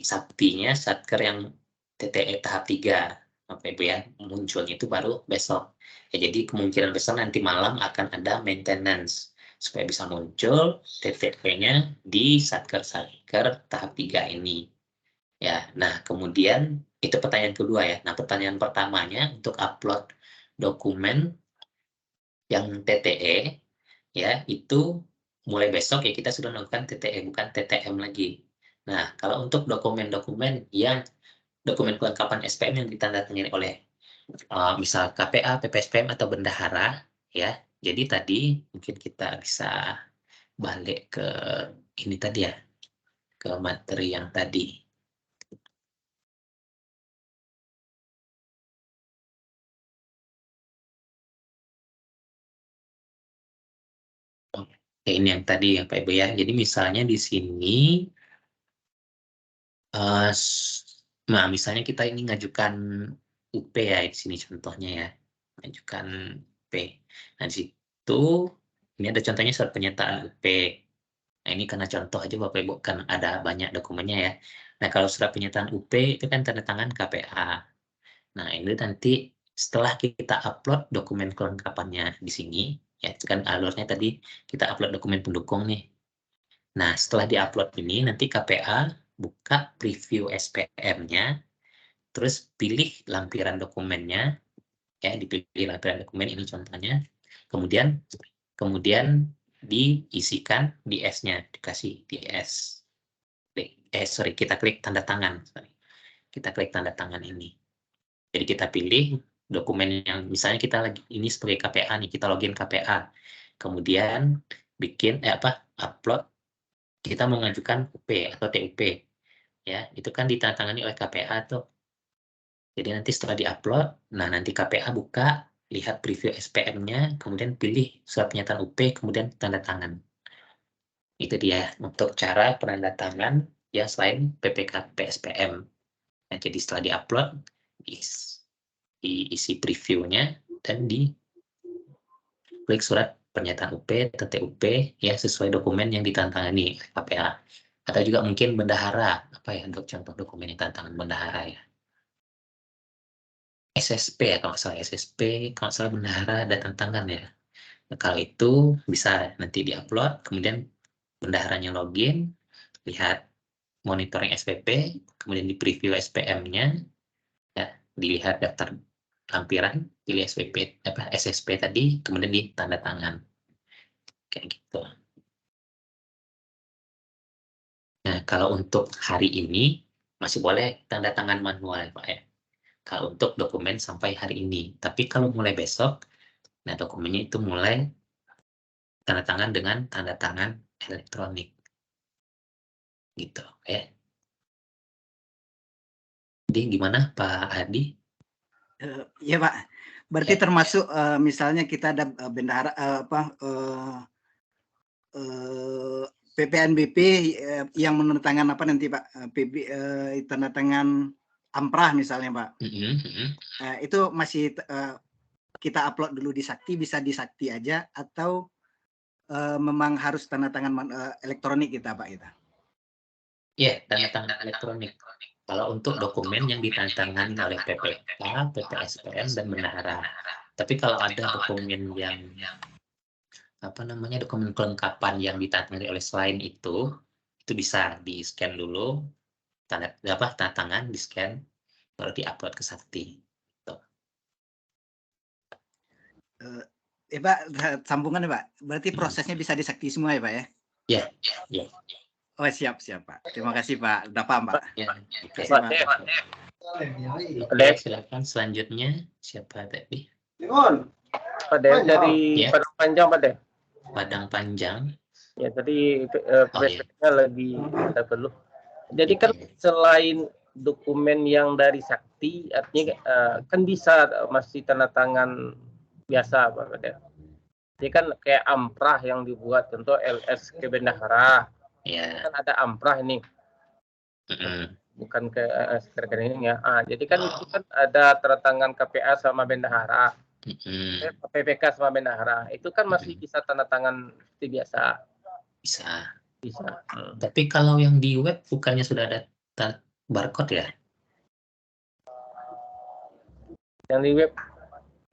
saktinya satker yang TTE tahap 3 Bapak Ibu ya, munculnya itu baru besok ya. Jadi kemungkinan besar nanti malam akan ada maintenance supaya bisa muncul TTP-nya di satker tahap 3 ini ya. Nah kemudian itu pertanyaan kedua ya. Nah pertanyaan pertamanya untuk upload dokumen yang TTE ya, itu mulai besok ya kita sudah melakukan TTE bukan TTM lagi. Nah, kalau untuk dokumen-dokumen yang dokumen kelengkapan SPM yang ditandatangani oleh misal KPA, PPSPM atau bendahara ya. Jadi tadi mungkin kita bisa balik ke ini tadi ya, ke materi yang tadi. Oke, ini yang tadi ya Pak Ibu ya. Jadi misalnya di sini nah, misalnya kita ini ngajukan UP ya, di sini contohnya ya, ngajukan UP. Nah, di situ ini ada contohnya surat pernyataan UP. Nah, ini karena contoh aja Bapak Ibu, kan ada banyak dokumennya ya. Nah, kalau surat pernyataan UP itu kan tanda tangan KPA. Nah, ini nanti setelah kita upload dokumen kelengkapannya di sini, ya itu kan alurnya tadi kita upload dokumen pendukung nih. Nah, setelah diupload ini nanti KPA buka preview SPM-nya, terus pilih lampiran dokumennya, ya dipilih lampiran dokumen ini contohnya, kemudian diisikan di S-nya, dikasih di S. Kita klik tanda tangan, kita klik tanda tangan ini. Jadi kita pilih dokumen yang misalnya kita lagi ini sebagai KPA nih, kita login KPA, kemudian bikin upload, kita mengajukan UP atau TUP, ya itu kan ditandatangani oleh KPA tuh. Jadi nanti setelah diupload, nah nanti KPA buka, lihat preview SPM-nya, kemudian pilih surat pernyataan UP, kemudian tanda tangan. Itu dia untuk cara penandatangan ya selain PPK PSPM. Nah, jadi setelah diupload, diisi previewnya dan di klik surat pernyataan UP atau TUP ya sesuai dokumen yang ditandatangani KPA. Atau juga mungkin bendahara, apa ya untuk contoh dokumen yang ditandatangani bendahara ya. SSP ya kalau salah SSP, kalau salah bendahara ada tantangan ya. Nah, kalau itu bisa nanti diupload, kemudian bendaharanya login, lihat monitoring SPP, kemudian di preview SPM-nya, ya dilihat daftar lampiran, pilih SPP SSP tadi, kemudian ditanda tangan, kayak gitu. Nah kalau untuk hari ini masih boleh tanda tangan manual Pak ya. Kalau untuk dokumen sampai hari ini, tapi kalau mulai besok, nah dokumennya itu mulai tanda tangan dengan tanda tangan elektronik, gitu ya. Jadi gimana Pak Adi? Ya Pak, berarti Ya. termasuk misalnya kita ada bendahara PPNBP yang menandatangan apa nanti Pak, tanda tangan amprah misalnya Pak. Itu masih kita upload dulu di Sakti, bisa di Sakti aja atau memang harus tanda tangan elektronik kita Pak kita? Ya, tanda tangan elektronik. Kalau untuk dokumen yang ditandatangani oleh PPK, PPSPM dan bendahara. Tapi kalau ada dokumen yang dokumen kelengkapan yang ditandatangani oleh selain itu bisa di-scan dulu, tanda tangan di-scan, baru di-upload ke Sakti. Pak, sambungan ya Pak. Berarti prosesnya bisa di Sakti semua ya Pak ya? Ya. Oh siap Pak. Terima kasih Pak. Udah paham Pak. Ya. Oke, silakan selanjutnya siapa tadi? Pak Dev dari Padang Panjang Pak Dev. Padang Panjang. Ya tadi PPSPM-nya lagi kita perlu. Jadi kan selain dokumen yang dari Sakti, artinya kan bisa masih tanda tangan biasa Pak Dev. Jadi kan kayak amprah yang dibuat, contoh LS ke bendahara. Kan ada amprah ini. Bukan ke rekening ya. Jadi kan itu kan ada tanda tangan KPA sama bendahara. PPK sama bendahara. Itu kan masih bisa tanda tangan seperti biasa. Bisa. Bisa. Tapi kalau yang di web bukannya sudah ada barcode ya? Yang di web.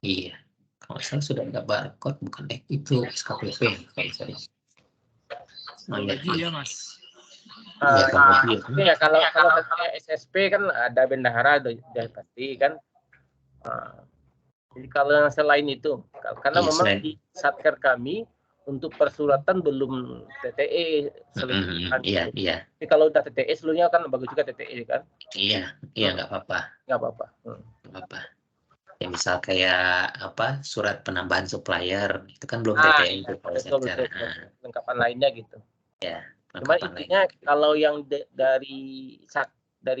Iya. Kalau nggak salah sudah ada barcode, bukan itu SKPP. Iya Mas. Ya kalau SSP kan ada bendahara udah pasti kan. Jadi kalau yang selain itu, karena memang di satker kami untuk persuratan belum TTE selesai. Iya. Tapi kalau udah TTE seluruhnya kan bagus juga TTE kan. Iya nggak apa-apa. Nggak apa-apa. Nggak apa. Ya misal kayak apa surat penambahan supplier itu kan belum TTE itu kalau secara lengkapan lainnya gitu. Ya. Cuma intinya kalau yang dari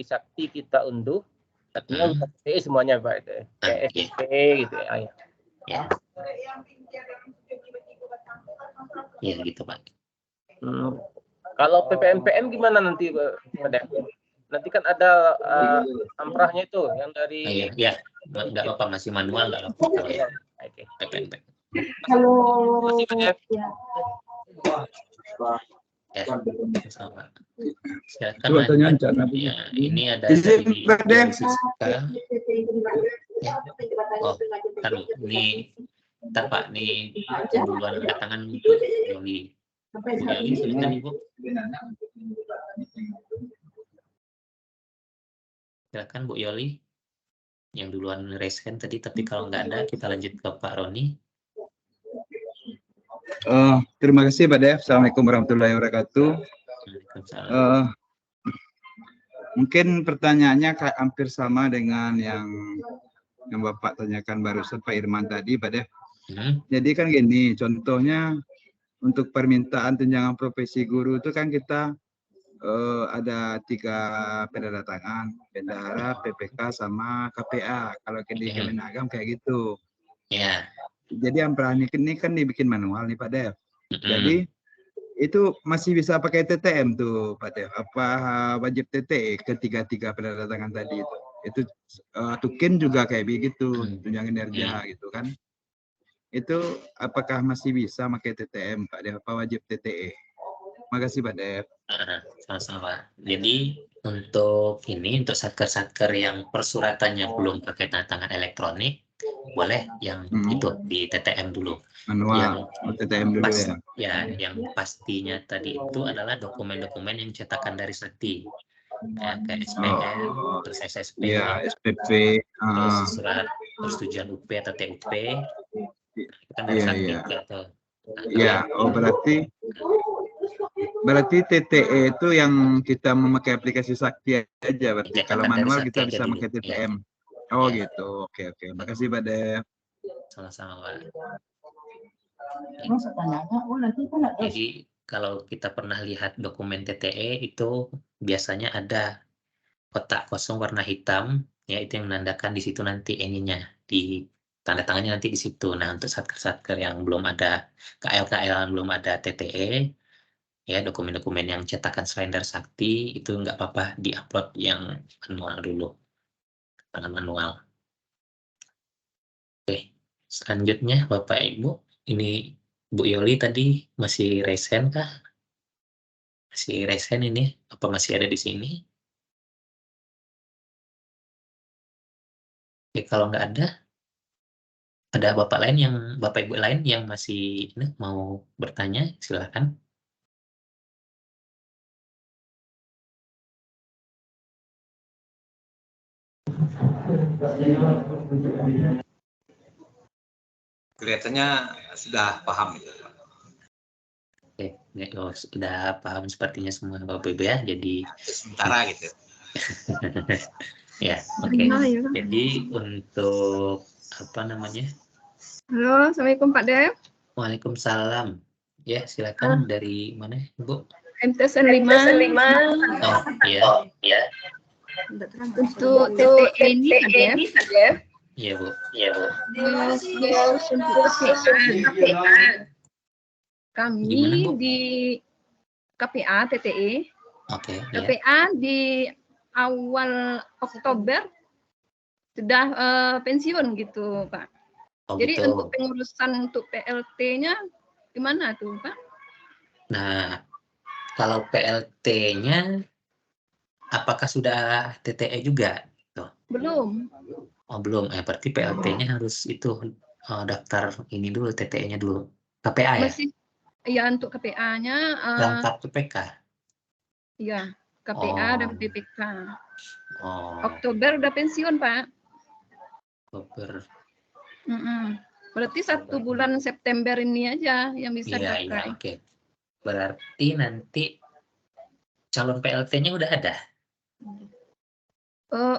Sakti kita unduh, artinya udah TTE semuanya Pak. Kayak SSP gitu ya. Ya. Ya gitu Pak. Kalau PPMPM gimana nanti Pak? Nanti kan ada amprahnya itu yang dari. Iya. Nggak apa-apa masih manual nggak apa-apa kalau ya. Oke. PPMPM. Kalau Ya, sama. Silakan. Coba tanya ya, ini ada dari Siska. Ya. Oh, kan ini ntar Pak nih duluan tangan Bu Yoli. Bu Yoli silakan Ibu. Silakan Bu Yoli. Yang duluan raise hand tadi, tapi kalau nggak ada kita lanjut ke Pak Roni. Terima kasih Pak Dev. Assalamualaikum warahmatullahi wabarakatuh. Mungkin pertanyaannya hampir sama dengan yang Bapak tanyakan barusan Pak Irman tadi Pak Dev. Jadi kan gini, contohnya untuk permintaan tunjangan profesi guru itu kan kita ada 3 penandatangan, bendahara, PPK sama KPA. Kalau di Kemenagam kayak gitu. Ya. Jadi amprah ini kan dibikin manual nih Pak Dev. Jadi itu masih bisa pakai TTM tuh Pak Dev. Apa wajib TTE ketiga penandatangan tadi itu? Itu Tukin juga kayak begitu, tunjangan kinerja gitu kan. Itu apakah masih bisa pakai TTM Pak Dev? Apa wajib TTE? Makasih Pak Dev. Sama-sama. Jadi untuk satker-satker yang persuratannya belum pakai tanda tangan elektronik, boleh yang itu di TTM dulu. Manual, TTM dulu ya. Yang pastinya tadi itu adalah dokumen-dokumen yang cetakan dari Sakti. Ya, kayak SPM, terus SSP, SPP, terus surat persetujuan UP atau TUP. Kan dari Sakti juga tuh. Iya, berarti TTE itu yang kita memakai aplikasi Sakti aja berarti. Kalau manual kita bisa pakai TTM. Oh gitu, oke. Makasih Pak Dev. Sama-sama Pak. Jadi kalau kita pernah lihat dokumen TTE itu biasanya ada kotak kosong warna hitam, ya itu yang menandakan di situ nanti ininya, di tanda tangannya nanti di situ. Nah untuk satker-satker yang belum ada KL belum ada TTE, ya dokumen-dokumen yang cetakan selain dari Sakti itu nggak apa-apa diupload yang manual dulu, tangan manual. Oke, selanjutnya Bapak Ibu, ini Bu Yoli tadi masih raise hand kah? Masih raise hand ini? Apa masih ada di sini? Oke, kalau nggak ada Bapak Ibu lain yang masih mau bertanya, silakan. Kelihatannya sudah paham itu. Oke, sudah paham sepertinya semua Bapak Ibu ya. Jadi sementara gitu. Ya, oke. Jadi untuk apa namanya? Halo, Assalamualaikum Pak Dev. Waalaikumsalam. Ya, silakan dari mana, Ibu? MTSN 5. Oh, iya. Untuk TTE ini Pak Dev. Iya, Bu. Kami di KPA TTE. Oke. KPA di awal Oktober sudah pensiun gitu, Pak. Jadi gitu. untuk pengurusan untuk PLT-nya gimana tuh, Pak? Nah, kalau PLT-nya apakah sudah TTE juga? Belum. Oh, belum. Berarti PLT-nya harus itu daftar ini dulu, TTE-nya dulu. KPA ya? Masih ya untuk KPA-nya Lengkap PPK. ya, KPA dan PPK. Oh, Oktober udah pensiun, Pak. Oktober. Berarti 1 bulan September ini aja yang bisa Iya, dipakai. oke. Berarti nanti calon PLT-nya udah ada?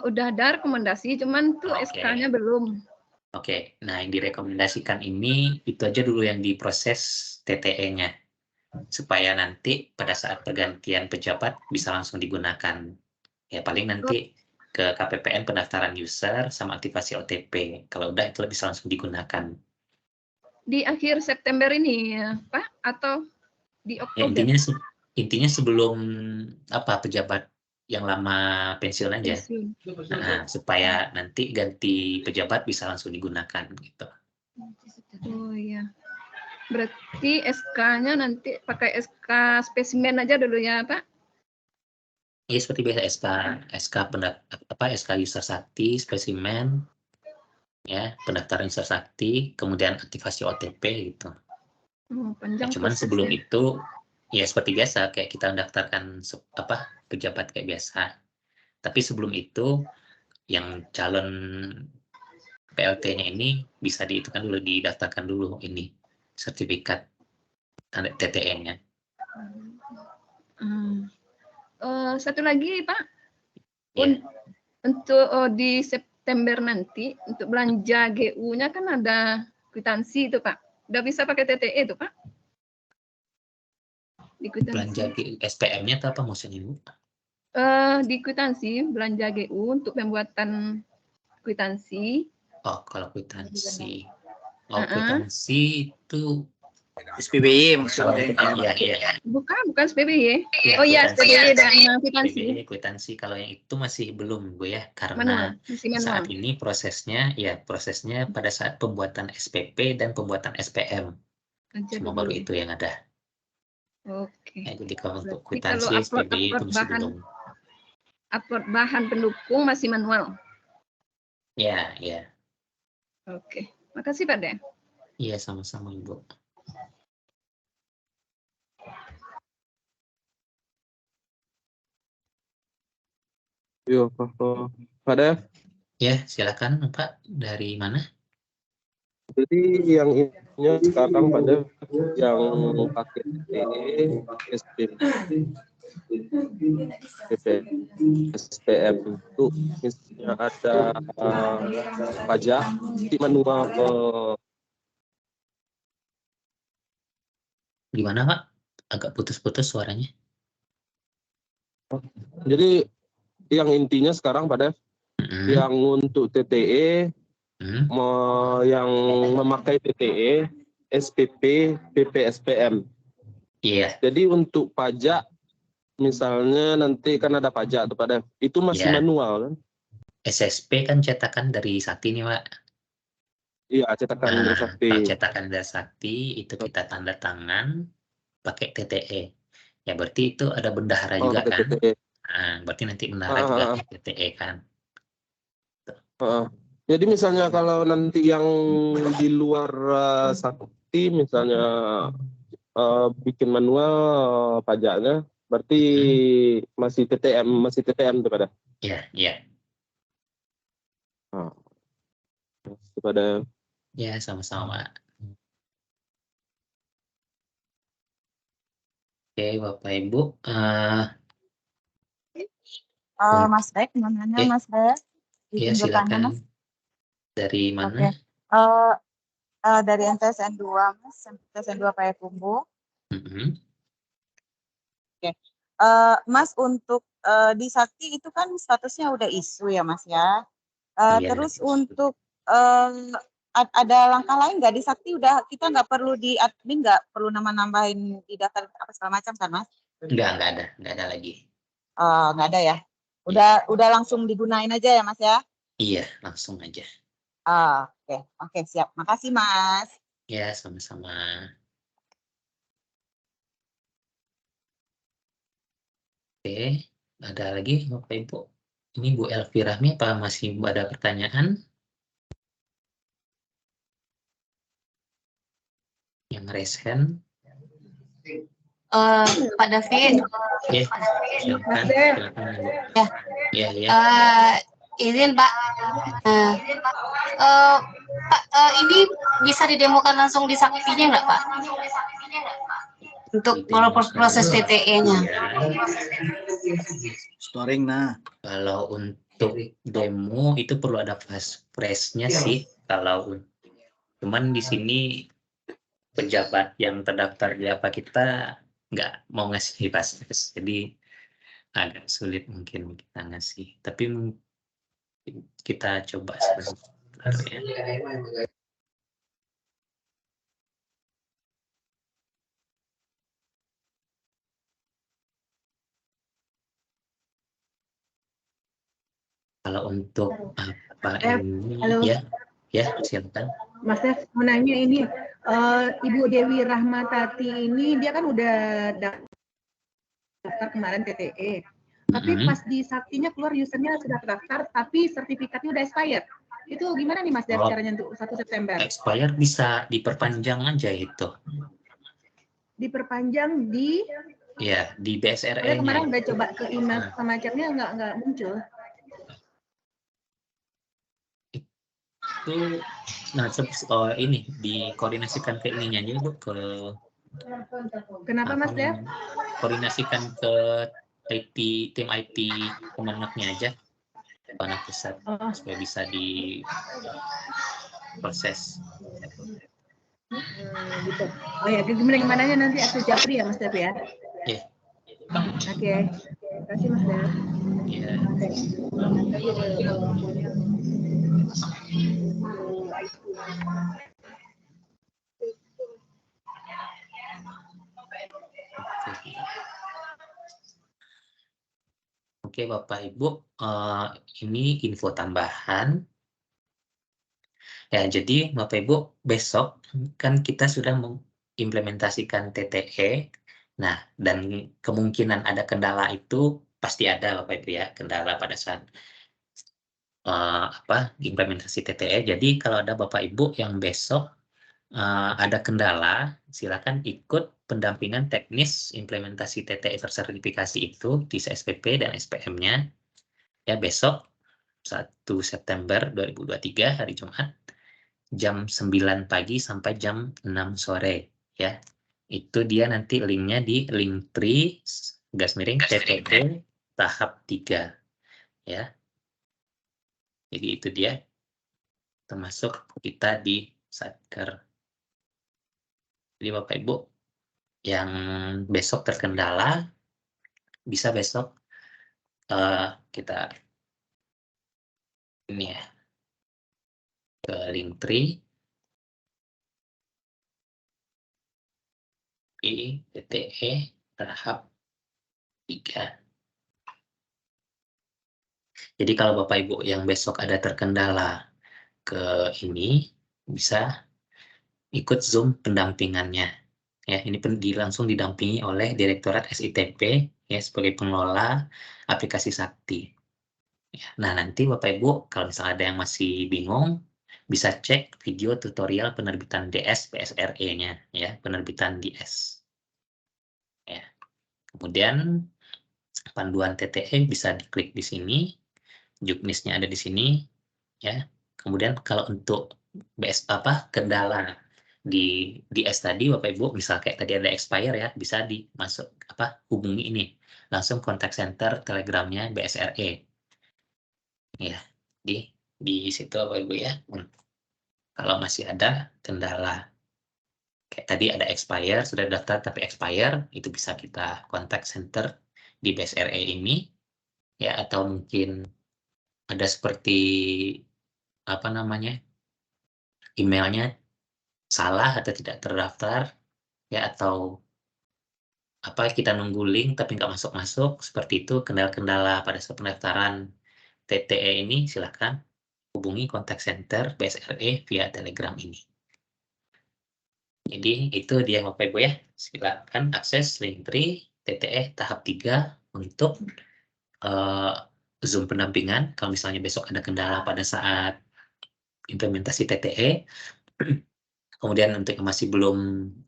Udah ada rekomendasi, cuman tuh SK-nya belum. Oke, nah yang direkomendasikan ini itu aja dulu yang diproses TTE-nya. Supaya nanti pada saat pergantian pejabat bisa langsung digunakan. Ya paling nanti ke KPPN pendaftaran user sama aktivasi OTP. Kalau udah itu bisa langsung digunakan. Di akhir September ini ya, Pak? Atau di Ya, Oktober? intinya sebelum pejabat yang lama pensiun aja. Nah, supaya nanti ganti pejabat bisa langsung digunakan gitu. Oh iya. Berarti SK-nya nanti pakai SK spesimen aja dulu ya, Pak? Iya seperti biasa SK user sakti spesimen ya, pendaftaran user sakti, kemudian aktivasi OTP gitu. Panjang Cuman proses sebelum ya. itu ya seperti biasa kayak kita mendaftarkan pejabat kayak biasa. Tapi sebelum itu yang calon PLT-nya ini bisa didaftarkan dulu ini sertifikat TTE-nya. Satu lagi Pak, Yeah. untuk di September nanti untuk belanja GU-nya kan ada kwitansi itu Pak. Udah bisa pakai TTE itu Pak? Di Belanja SPM-nya atau apa maksudnya Bu? Di kwitansi belanja GU untuk pembuatan kwitansi. Oh, kalau kwitansi. Kwitansi itu SPBY maksudnya. Iya. Bukan SPBY. Ya, oh iya, SPBY dan kwitansi. Kwitansi kalau yang itu masih belum Bu ya, Manual, karena saat ini prosesnya pada saat pembuatan SPP dan pembuatan SPM. Cuma baru itu yang ada. Oke. Jadi kalau untuk Kalau kwitansi SPBY itu masih belum. Upload bahan pendukung masih manual. Ya. Oke. Makasih Pak De. Iya, sama-sama Ibu. Yo, Pak Dev. Ya, silakan Pak. Dari mana? Jadi yang ini sekarang Pak Dev yang pakai SPM itu misalnya ada pajak di manual ke Gimana Pak? Agak putus-putus suaranya. Jadi yang intinya sekarang Pak Dev, yang untuk TTE, yang memakai TTE, SPP, PPSPM. Iya. Jadi untuk pajak, misalnya nanti kan ada pajak tuh Pak Dev, itu masih manual kan? SSP kan cetakan dari Sakti nih Pak. Iya, cetakan dari Sakti. Kalau cetakan dari Sakti itu kita tanda tangan pakai TTE. Ya berarti itu ada bendahara juga kan? TTE. Berarti nanti bendahara juga TTE kan? Jadi misalnya kalau nanti yang di luar Sakti misalnya bikin manual pajaknya, berarti masih TTM tuh pada. Iya. Kepada. Ya, sama-sama. Oke, Bapak Ibu. Mas Bek, namanya Mas Bek. Iya, silakan. Dari mana? Dari MTSN 2, Mas. MTSN 2 Payakumbuh. Oke. Mas, untuk di Sakti itu kan statusnya udah isu ya, Mas ya. Terus untuk ada langkah lain nggak di Sakti kita nggak perlu di admin, nggak perlu nambahin di daftar apa segala macam kan, Mas? Nggak ada lagi. Nggak ada ya. Udah langsung digunain aja ya Mas ya? Iya, langsung aja. Oke, siap. Makasih Mas. Ya, sama-sama. Oke, ada lagi Bapak Ibu? Ini Bu Elvi Rahmi, apa masih ada pertanyaan? Yang raise hand? Pak David. Ya, silakan. Ya. Ya. Izin Pak. Pak, ini bisa didemokan langsung di Saktinya nggak Pak? Untuk proses TTE-nya. Storing nah. Kalau untuk demo itu perlu ada fast press-nya sih. Kalau cuman di sini pejabat yang terdaftar di apa kita nggak mau ngasih fast press, jadi agak sulit mungkin kita ngasih. Tapi kita coba sebentar ya. Kalau untuk apa ini, halo. ya silakan. Mas Dev, mau nanya ini, Ibu Dewi Rahmatati ini dia kan udah daftar kemarin TTE, tapi pas di Saktinya keluar usernya sudah terdaftar, tapi sertifikatnya udah expired. Itu gimana nih Mas Dev caranya untuk 1 September? Expired bisa diperpanjang aja itu. Diperpanjang di? Ya, di BSRE-nya. Kemarin udah coba ke email semacamnya nggak muncul. Itu ini dikoordinasikan ke ininya aja Bu, ke kenapa Mas Dev? Koordinasikan ke tim IT Kemenaknya aja, Kemenak Pusat, supaya bisa diproses. Gitu. Oh ya, gimana nanti aku Japri ya Mas Dev ya? Iya. Oke. Terima kasih Mas Dev. Iya. Oke Bapak Ibu, ini info tambahan. Ya, jadi Bapak Ibu besok kan kita sudah mengimplementasikan TTE. Nah, dan kemungkinan ada kendala itu pasti ada Bapak Ibu ya, kendala pada saat implementasi TTE. Jadi kalau ada Bapak Ibu yang besok ada kendala, silakan ikut pendampingan teknis implementasi TTE tersertifikasi itu di SPP dan SPM-nya ya besok 1 September 2023 hari Jumat jam 9 pagi sampai jam 6 sore ya. Itu dia nanti linknya di Linktree /TTE tahap 3 ya. Jadi itu dia termasuk kita di Satker. Jadi Bapak Ibu yang besok terkendala bisa besok kita ini ya ke Linktree di TTE tahap 3. Jadi kalau Bapak Ibu yang besok ada terkendala ke ini bisa ikut Zoom pendampingannya. Ya, ini langsung didampingi oleh Direktorat SITP ya sebagai pengelola aplikasi Sakti. Ya, nah, nanti Bapak Ibu kalau misalnya ada yang masih bingung bisa cek video tutorial penerbitan DS BSRE-nya ya, penerbitan DS. Ya. Kemudian panduan TTE bisa diklik di sini, juknisnya ada di sini ya. Kemudian kalau untuk kendala di DS tadi Bapak Ibu misal kayak tadi ada expire ya, bisa hubungi ini langsung kontak center Telegramnya BSRE ya, di situ Bapak Ibu ya. Kalau masih ada kendala kayak tadi ada expire, sudah daftar tapi expire, itu bisa kita kontak center di BSRE ini ya, atau mungkin ada seperti emailnya salah atau tidak terdaftar ya, atau kita nunggu link tapi nggak masuk seperti itu, kendala-kendala pada saat pendaftaran TTE ini, silakan hubungi kontak center BSRE via Telegram ini. Jadi itu dia Bapak Ibu ya, silakan akses Linktree TTE tahap 3 untuk Zoom pendampingan. Kalau misalnya besok ada kendala pada saat implementasi TTE, kemudian untuk yang masih belum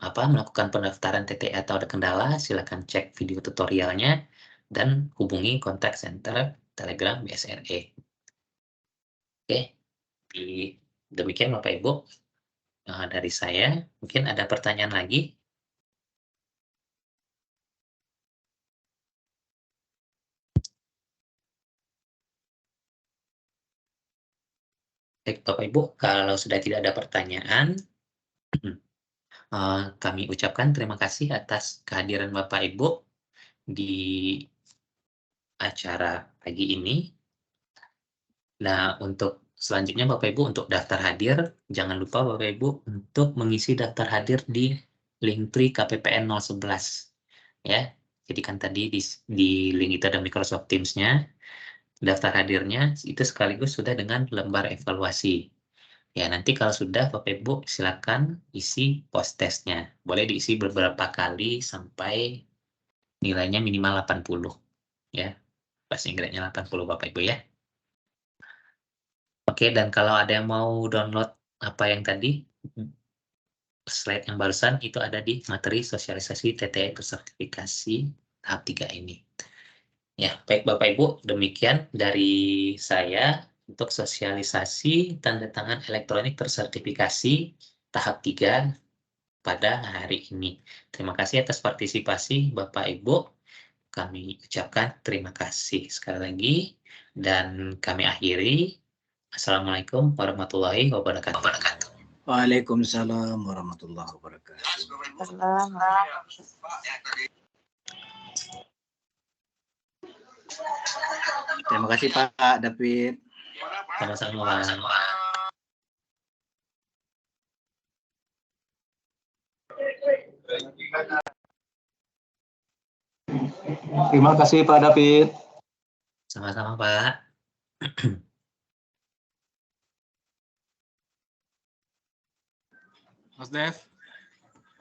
melakukan pendaftaran TTE atau ada kendala, silakan cek video tutorialnya dan hubungi kontak center Telegram BSRE. Oke, demikian Bapak Ibu dari saya. Mungkin ada pertanyaan lagi? Baik Bapak Ibu, kalau sudah tidak ada pertanyaan, kami ucapkan terima kasih atas kehadiran Bapak Ibu di acara pagi ini. Nah, untuk selanjutnya Bapak Ibu untuk daftar hadir, jangan lupa Bapak Ibu untuk mengisi daftar hadir di Linktree KPPN 011. Ya, jadi kan tadi di link itu ada Microsoft Teams-nya. Daftar hadirnya itu sekaligus sudah dengan lembar evaluasi. Ya, nanti kalau sudah Bapak Ibu silakan isi post testnya. Boleh diisi beberapa kali sampai nilainya minimal 80. Ya, passing grade-nya 80 Bapak Ibu ya. Oke, dan kalau ada yang mau download apa yang tadi, slide yang barusan itu ada di materi sosialisasi TTE bersertifikasi tahap 3 ini. Ya, baik Bapak Ibu, demikian dari saya untuk sosialisasi tanda tangan elektronik tersertifikasi tahap 3 pada hari ini. Terima kasih atas partisipasi Bapak Ibu. Kami ucapkan terima kasih sekali lagi dan kami akhiri. Assalamualaikum warahmatullahi wabarakatuh. Waalaikumsalam warahmatullahi wabarakatuh. Terima kasih Pak David. Sama-sama. Terima kasih Pak David. Sama-sama Pak. Mas Dev.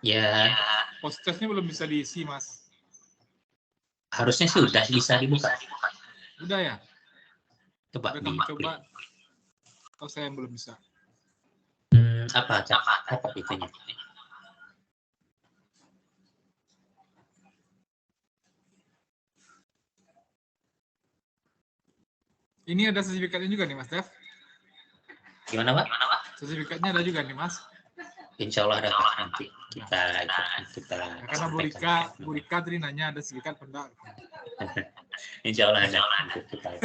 Ya. Post-testnya belum bisa diisi, Mas. Harusnya sih udah bisa dibuka. Udah ya? Coba kami coba. Oh, saya yang belum bisa. Apa itunya? Ini ada sertifikatnya juga nih, Mas Dev. Gimana, Pak? Sertifikatnya ada juga nih, Mas. Insya Allah ada nanti kita. Ya, karena Bu Rika tadi nanya ada sertifikat enggak. Insya Allah ada untuk kita.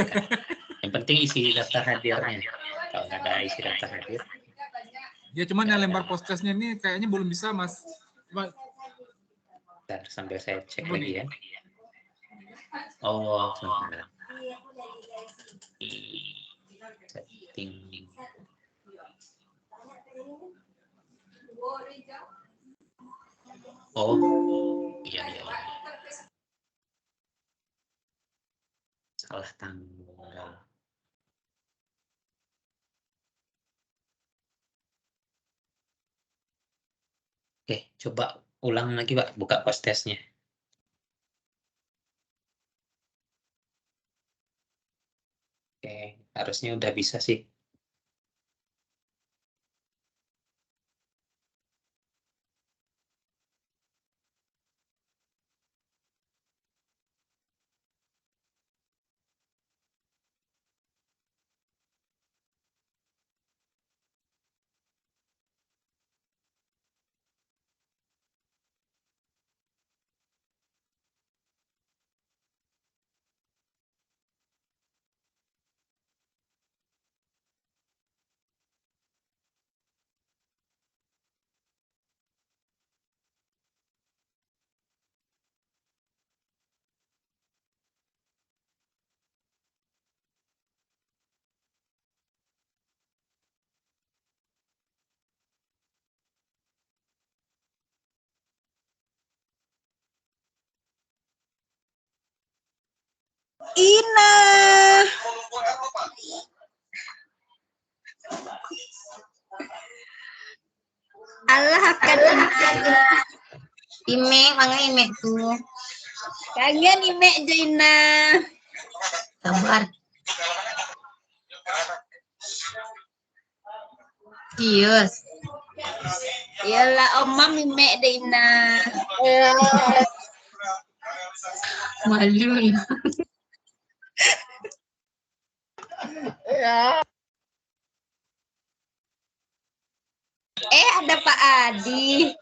Yang penting isi daftar hadirnya. Kalau nggak ada isi daftar hadir. Ya cuman yang lembar post-testnya ini kayaknya belum bisa, Mas. Coba. Bentar, sambil saya cek lagi ya. Oh, sebentar. Setting. Oh, iya. Salah tanggal. Oke, coba ulang lagi Pak, buka post testnya. Oke, harusnya udah bisa sih. Ina. Allah akan ime, mangga ime tuh. Kangen Ime Jaina. Sabar. Yes. Iyalah Oma Ime Jaina. Malu ya. Ada Pak Adi.